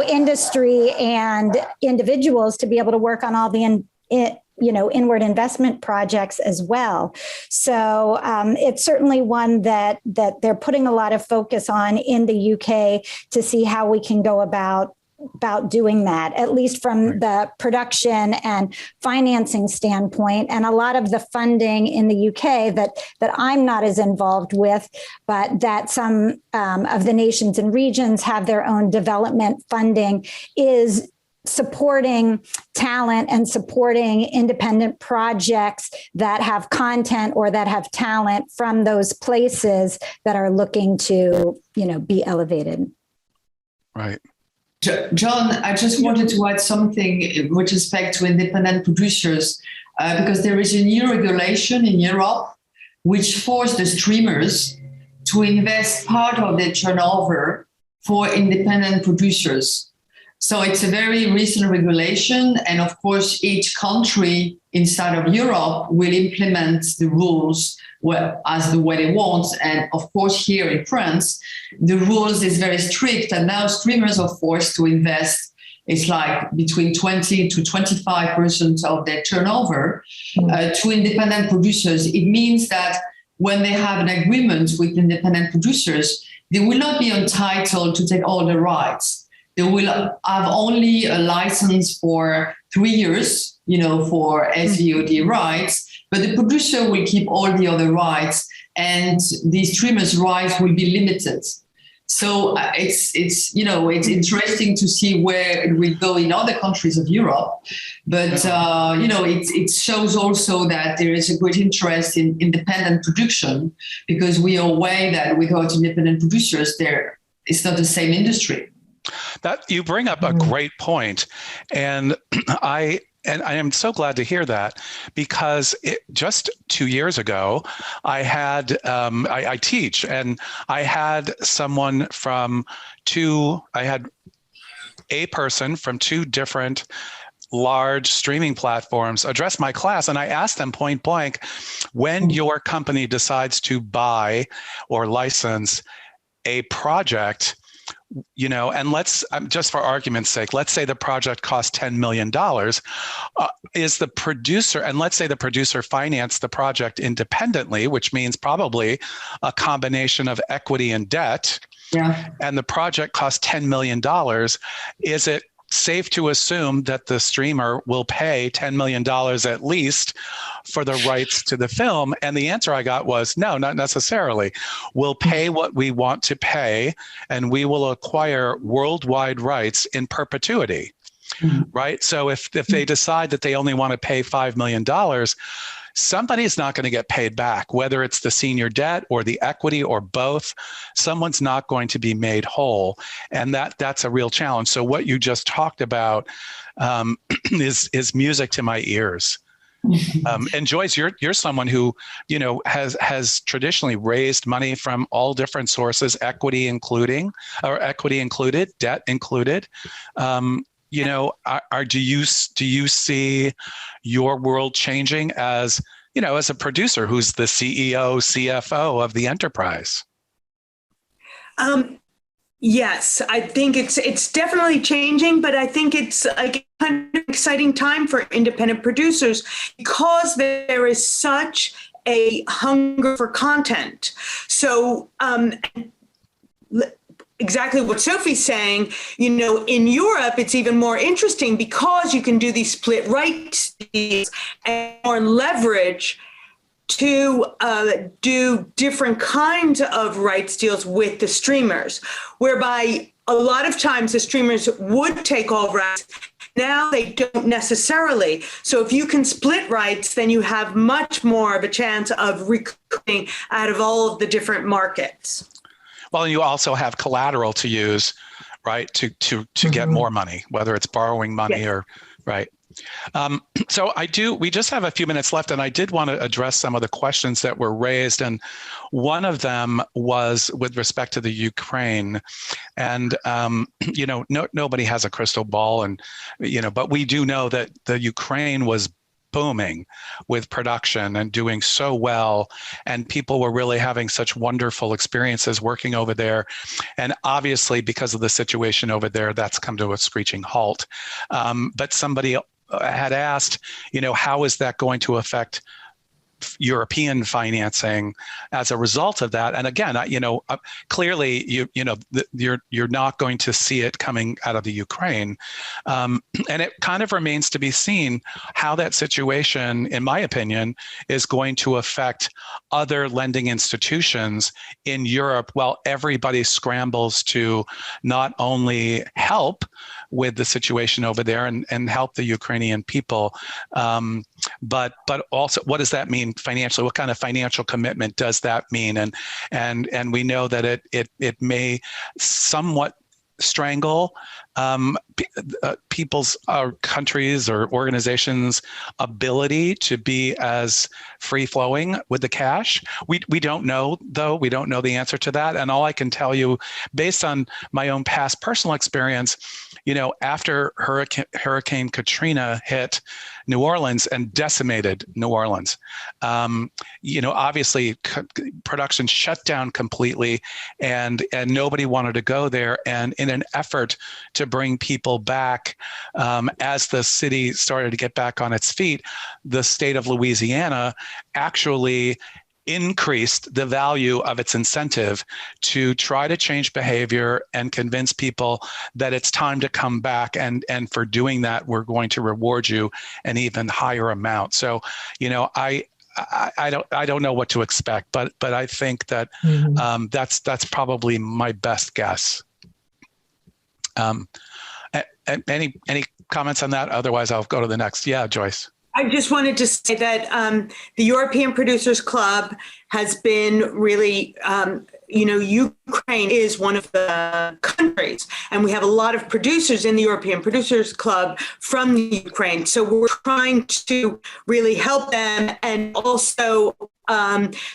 industry and individuals to be able to work on all the inward investment projects as well. So it's certainly one that they're putting a lot of focus on in the UK to see how we can go about doing that, at least from the production and financing standpoint. And a lot of the funding in the UK that I'm not as involved with, but that some of the nations and regions have their own development funding, is supporting talent and supporting independent projects that have content or that have talent from those places that are looking to, be elevated. Right. John, I just wanted to add something with respect to independent producers, because there is a new regulation in Europe which forced the streamers to invest part of their turnover for independent producers. So it's a very recent regulation. And of course, each country inside of Europe will implement the rules as the way they want. And of course, here in France, the rules is very strict. And now streamers are forced to invest, it's like between 20 to 25% of their turnover to independent producers. It means that when they have an agreement with independent producers, they will not be entitled to take all the rights. They will have only a license for 3 years, for SVOD rights, but the producer will keep all the other rights, and the streamer's rights will be limited. So it's interesting to see where it will go in other countries of Europe, but it shows also that there is a great interest in independent production, because we are aware that without independent producers, it's not the same industry. That you bring up a great point, and I am so glad to hear that, because just 2 years ago, I had I teach, and I had a person from two different large streaming platforms address my class, and I asked them point blank, when your company decides to buy or license a project, and let's, just for argument's sake, let's say the project costs $10 million. Is the producer, and let's say the producer financed the project independently, which means probably a combination of equity and debt, and the project costs $10 million, is it safe to assume that the streamer will pay $10 million at least for the rights to the film? And the answer I got was, no, not necessarily. We'll pay what we want to pay, and we will acquire worldwide rights in perpetuity, right? So if they decide that they only want to pay $5 million, somebody's not going to get paid back, whether it's the senior debt or the equity or both. Someone's not going to be made whole, and that's a real challenge. So what you just talked about is music to my ears. And Joyce, you're someone who has traditionally raised money from all different sources, equity included, debt included. Do you see your world changing as a producer who's the CEO, CFO of the enterprise? Yes, I think it's definitely changing, but I think it's like kind of exciting time for independent producers, because there is such a hunger for content. So, exactly what Sophie's saying, in Europe, it's even more interesting because you can do these split rights deals and more leverage to do different kinds of rights deals with the streamers, whereby a lot of times the streamers would take all rights. Now they don't necessarily. So if you can split rights, then you have much more of a chance of recruiting out of all of the different markets. Well, you also have collateral to use, right, to get more money, whether it's borrowing money or, right. So we just have a few minutes left, and I did want to address some of the questions that were raised. And one of them was with respect to the Ukraine. And, nobody has a crystal ball, and, but we do know that the Ukraine was booming with production and doing so well, and people were really having such wonderful experiences working over there. And obviously, because of the situation over there, that's come to a screeching halt. But somebody had asked, how is that going to affect European financing as a result of that? And again, clearly, you're not going to see it coming out of the Ukraine, and it kind of remains to be seen how that situation, in my opinion, is going to affect other lending institutions in Europe, while everybody scrambles to not only help with the situation over there and help the Ukrainian people, but also, what does that mean financially? What kind of financial commitment does that mean? And we know that it may somewhat strangle people's countries or organizations' ability to be as free-flowing with the cash. We don't know, though. We don't know the answer to that. And all I can tell you, based on my own past personal experience, after Hurricane Katrina hit New Orleans and decimated New Orleans, obviously production shut down completely, and nobody wanted to go there. And in an effort to bring people back, as the city started to get back on its feet, the state of Louisiana actually increased the value of its incentive to try to change behavior and convince people that it's time to come back. And for doing that, we're going to reward you an even higher amount. So, I don't know what to expect, but I think that that's probably my best guess. Any comments on that? Otherwise, I'll go to the next. Yeah, Joyce. I just wanted to say that the European Producers Club has been really, Ukraine is one of the countries, and we have a lot of producers in the European Producers Club from the Ukraine. So we're trying to really help them, and also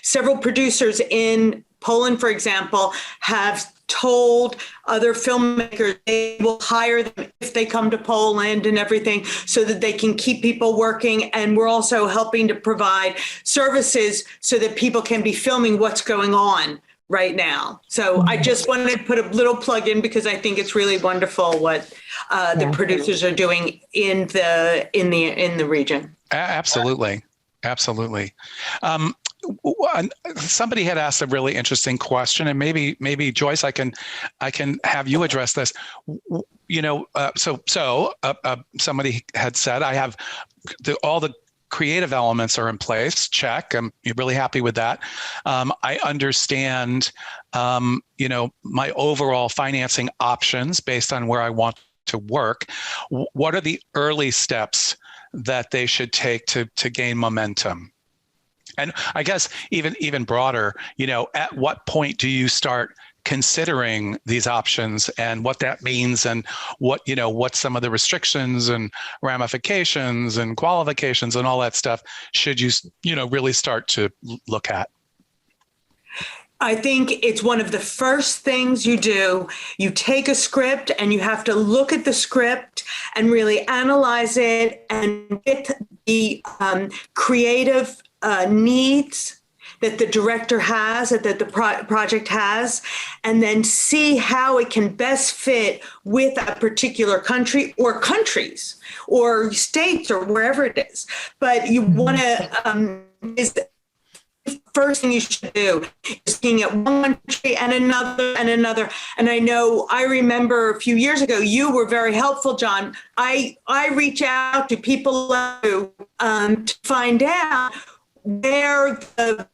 several producers in Poland, for example, have told other filmmakers they will hire them if they come to Poland and everything, so that they can keep people working. And we're also helping to provide services so that people can be filming what's going on right now. So I just wanted to put a little plug in, because I think it's really wonderful what the producers are doing in the region. Absolutely. Somebody had asked a really interesting question, and maybe Joyce, I can have you address this. Somebody had said, I have all the creative elements are in place. Check. I'm really happy with that. I understand, my overall financing options based on where I want to work. What are the early steps that they should take to gain momentum? And I guess even broader, at what point do you start considering these options and what that means, and what some of the restrictions and ramifications and qualifications and all that stuff should you really start to look at? I think it's one of the first things you do. You take a script and you have to look at the script and really analyze it and get the creative needs that the director has, that the project has, and then see how it can best fit with a particular country or countries or states or wherever it is. But you want to, first thing you should do is looking at one country and another and another. And I remember a few years ago, you were very helpful, John. I reach out to people to find out where the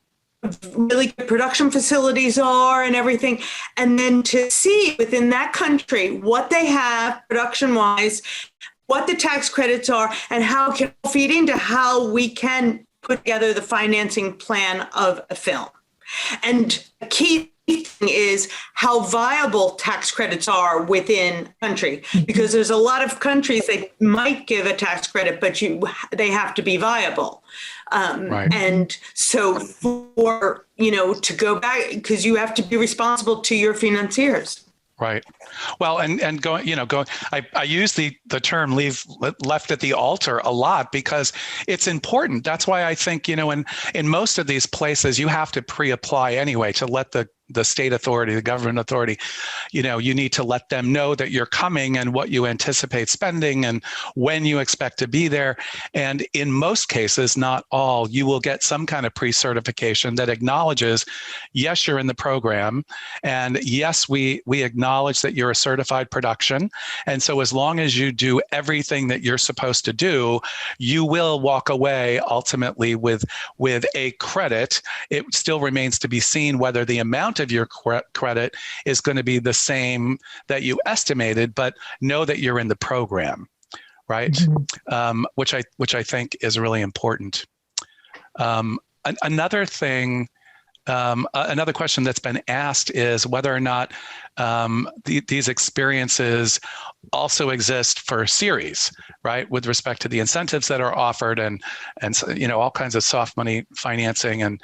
really good production facilities are and everything, and then to see within that country what they have production-wise, what the tax credits are, and how it can feed into how we can put together the financing plan of a film. And a key thing is how viable tax credits are within a country, because there's a lot of countries they might give a tax credit, but they have to be viable. Right. And so for, to go back, because you have to be responsible to your financiers. Right. Well, and going, I use the term left at the altar a lot, because it's important. That's why I think, in most of these places, you have to pre-apply anyway to let the state authority, the government authority, you need to let them know that you're coming and what you anticipate spending and when you expect to be there. And in most cases, not all, you will get some kind of pre-certification that acknowledges, yes, you're in the program. And yes, we acknowledge that you're a certified production. And so as long as you do everything that you're supposed to do, you will walk away ultimately with a credit. It still remains to be seen whether the amount of your credit is going to be the same that you estimated, but know that you're in the program, right? Mm-hmm. Which I think is really important. Another thing, another question that's been asked is whether or not these experiences also exist for series, right? With respect to the incentives that are offered and all kinds of soft money financing and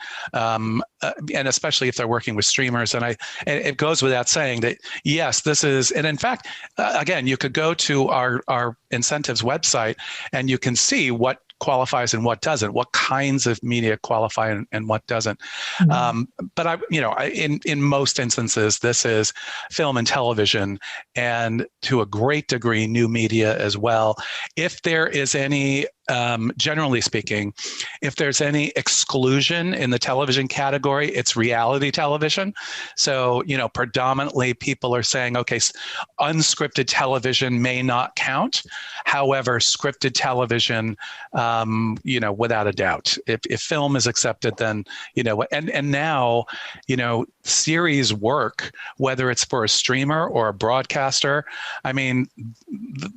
especially if they're working with streamers. And it goes without saying that, yes, this is, and in fact, again, you could go to our incentives website and you can see what qualifies and what doesn't, what kinds of media qualify and what doesn't. Mm-hmm. But in most instances, this is film and television, and to a great degree, new media as well. If there is any generally speaking, if there's any exclusion in the television category, it's reality television. So, predominantly people are saying, okay, unscripted television may not count. However, scripted television, without a doubt, if film is accepted, then, and now, series work, whether it's for a streamer or a broadcaster. I mean,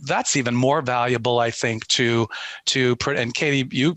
that's even more valuable, I think, and Katie, you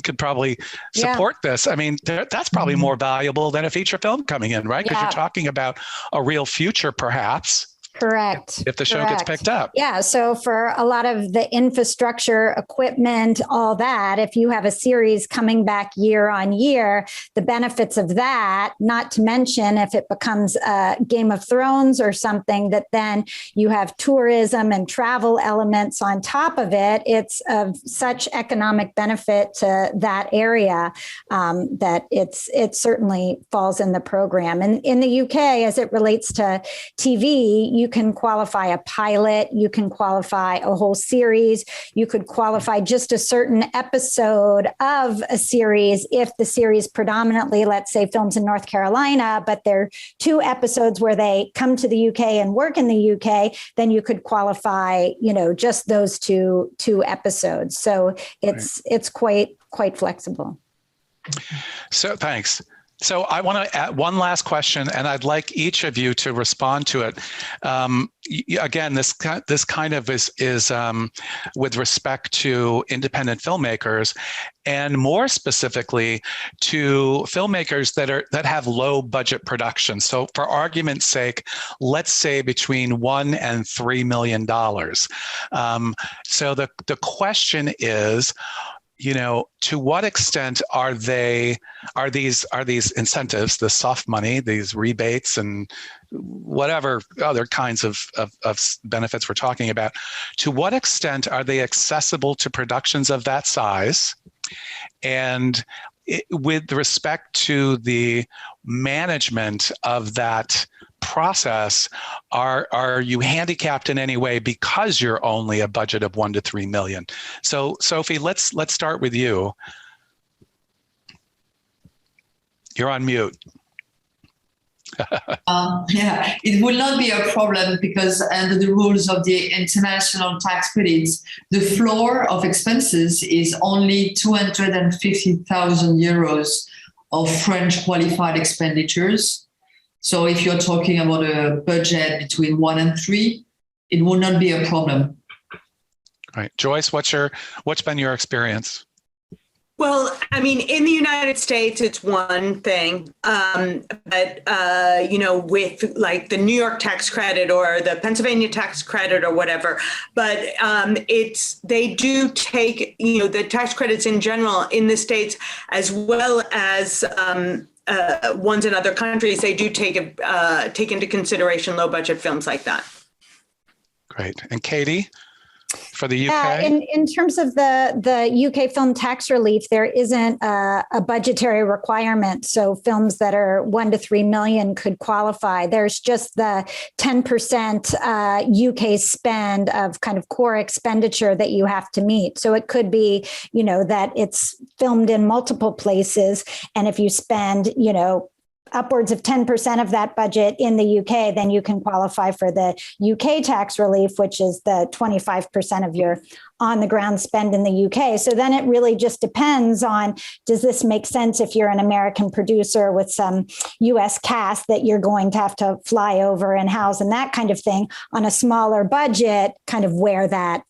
could probably support this. I mean, that's probably more valuable than a feature film coming in, right? Because you're talking about a real future, perhaps. Correct. If the show gets picked up. Yeah. So for a lot of the infrastructure, equipment, all that, if you have a series coming back year on year, the benefits of that, not to mention if it becomes a Game of Thrones or something, that then you have tourism and travel elements on top of it, it's of such economic benefit to that area that it certainly falls in the program. And in the UK, as it relates to TV, you can qualify a pilot, you can qualify a whole series, you could qualify just a certain episode of a series if the series predominantly, let's say, films in North Carolina, but there are 2 episodes where they come to the UK and work in the UK, then you could qualify, just those two episodes. So it's quite flexible. So thanks. So I want to add one last question, and I'd like each of you to respond to it. Again, this kind of is with respect to independent filmmakers, and more specifically to filmmakers that have low budget productions. So, for argument's sake, let's say between $1 and $3 million. So the question is, to what extent are these incentives, the soft money, these rebates and whatever other kinds of benefits we're talking about, to what extent are they accessible to productions of that size? And with respect to the management of that process, are you handicapped in any way because you're only a budget of $1 to $3 million? So, Sophie, let's start with you. You're on mute. It will not be a problem because under the rules of the international tax credits, the floor of expenses is only 250,000 euros of French qualified expenditures. So if you're talking about a budget between 1 and 3, it will not be a problem. Right. Joyce, what's been your experience? Well, I mean, in the United States, it's one thing, but with like the New York tax credit or the Pennsylvania tax credit or whatever, but they do take, the tax credits in general in the States as well as ones in other countries, they do take into consideration low budget films like that. Great. And Katie? For the UK? In terms of the UK film tax relief, there isn't a budgetary requirement. So films that are 1 to 3 million could qualify. There's just the 10% UK spend of kind of core expenditure that you have to meet. So it could be, that it's filmed in multiple places. And if you spend, upwards of 10% of that budget in the UK, then you can qualify for the UK tax relief, which is the 25% of your on the ground spend in the UK. So then it really just depends on, does this make sense if you're an American producer with some US cast that you're going to have to fly over and house and that kind of thing on a smaller budget, kind of where that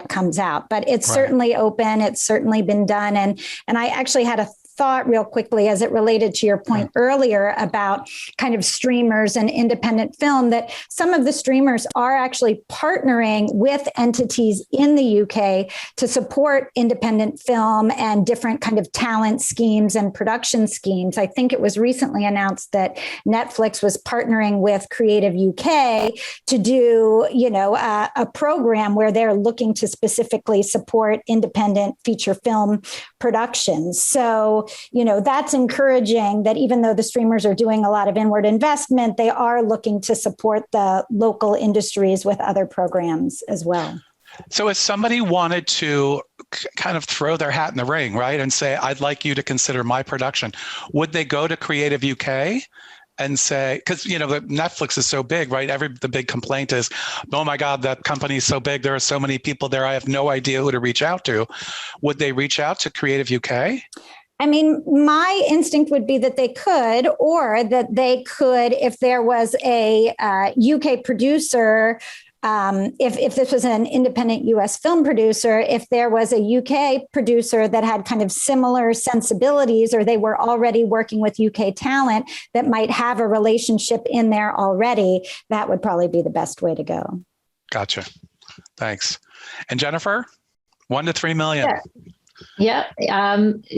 comes out. But it's certainly open. It's certainly been done. And I actually had a thought real quickly as it related to your point earlier about kind of streamers and independent film, that some of the streamers are actually partnering with entities in the UK to support independent film and different kind of talent schemes and production schemes. I think it was recently announced that Netflix was partnering with Creative UK to do, a program where they're looking to specifically support independent feature film productions. So, that's encouraging that even though the streamers are doing a lot of inward investment, they are looking to support the local industries with other programs as well. So if somebody wanted to kind of throw their hat in the ring, right? And say, I'd like you to consider my production. Would they go to Creative UK and say, because, Netflix is so big, right? The big complaint is, oh my God, that company is so big. There are so many people there. I have no idea who to reach out to. Would they reach out to Creative UK? I mean, my instinct would be that they could, or that they could, if there was a UK producer, if this was an independent US film producer, if there was a UK producer that had kind of similar sensibilities, or they were already working with UK talent that might have a relationship in there already, that would probably be the best way to go. Gotcha. Thanks. And Jennifer, 1 to 3 million. Sure. Yeah.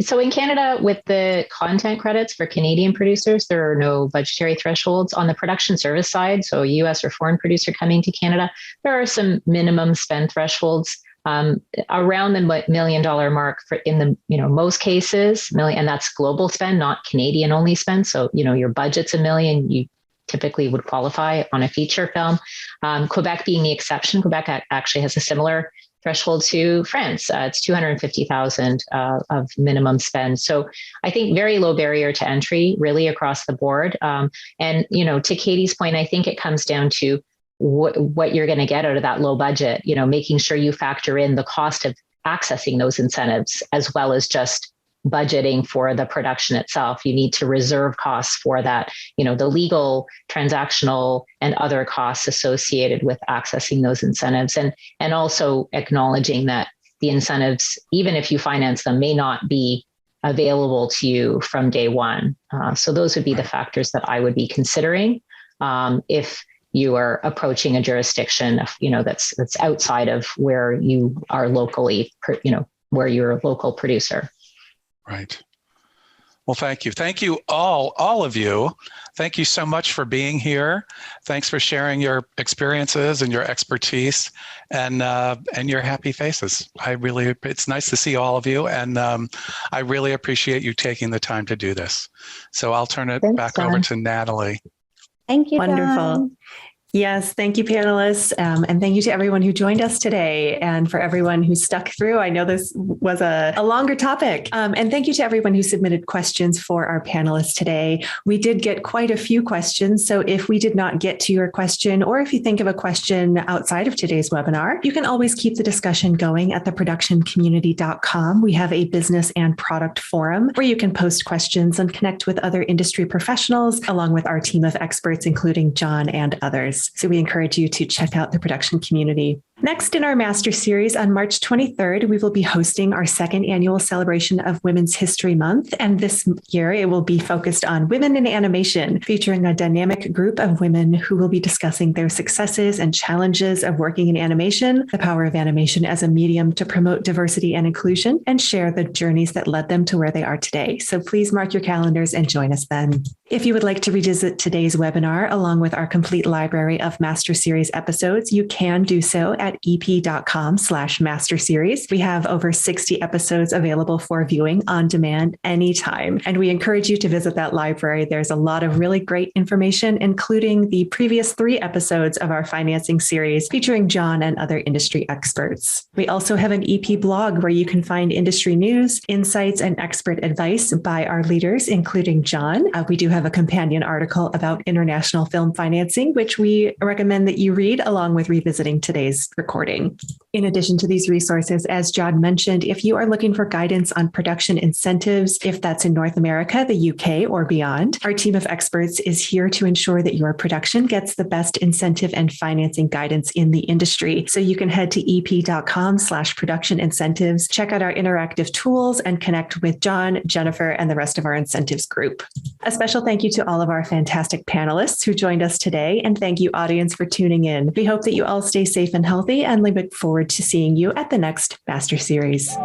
So in Canada, with the content credits for Canadian producers, there are no budgetary thresholds. On the production service side, so a US or foreign producer coming to Canada, there are some minimum spend thresholds around the $1 million mark for in the most cases, and that's global spend, not Canadian only spend. So your budget's $1 million, you typically would qualify on a feature film. Quebec being the exception. Quebec actually has a similar threshold to France. It's 250,000 of minimum spend. So I think very low barrier to entry really across the board. And, to Katie's point, I think it comes down to what you're going to get out of that low budget, making sure you factor in the cost of accessing those incentives, as well as just budgeting for the production itself. You need to reserve costs for that, the legal, transactional, and other costs associated with accessing those incentives, and also acknowledging that the incentives, even if you finance them, may not be available to you from day one. So those would be the factors that I would be considering if you are approaching a jurisdiction, that's outside of where you are locally, where you're a local producer. Right. Well, thank you. Thank you all of you. Thank you so much for being here. Thanks for sharing your experiences and your expertise and your happy faces. It's nice to see all of you. And I really appreciate you taking the time to do this. So I'll turn it back over to Natalie. Thank you, Wonderful. John. Yes, thank you, panelists. And thank you to everyone who joined us today, and for everyone who stuck through. I know this was a longer topic. And thank you to everyone who submitted questions for our panelists today. We did get quite a few questions. So if we did not get to your question, or if you think of a question outside of today's webinar, you can always keep the discussion going at theproductioncommunity.com. We have a business and product forum where you can post questions and connect with other industry professionals, along with our team of experts, including John and others. So we encourage you to check out the production community. Next in our Master Series on March 23rd, we will be hosting our second annual celebration of Women's History Month. And this year it will be focused on women in animation, featuring a dynamic group of women who will be discussing their successes and challenges of working in animation, the power of animation as a medium to promote diversity and inclusion, and share the journeys that led them to where they are today. So please mark your calendars and join us then. If you would like to revisit today's webinar, along with our complete library of Master Series episodes, you can do so at ep.com/master series. We have over 60 episodes available for viewing on demand anytime. And we encourage you to visit that library. There's a lot of really great information, including the previous 3 episodes of our financing series featuring John and other industry experts. We also have an EP blog where you can find industry news, insights, and expert advice by our leaders, including John. We do have a companion article about international film financing, which we recommend that you read along with revisiting today's recording. In addition to these resources, as John mentioned, if you are looking for guidance on production incentives, if that's in North America, the UK, or beyond, our team of experts is here to ensure that your production gets the best incentive and financing guidance in the industry. So you can head to ep.com/production incentives, check out our interactive tools, and connect with John, Jennifer, and the rest of our incentives group. A special thank you to all of our fantastic panelists who joined us today, and thank you, audience, for tuning in. We hope that you all stay safe and healthy, and we look forward to seeing you at the next Master Series.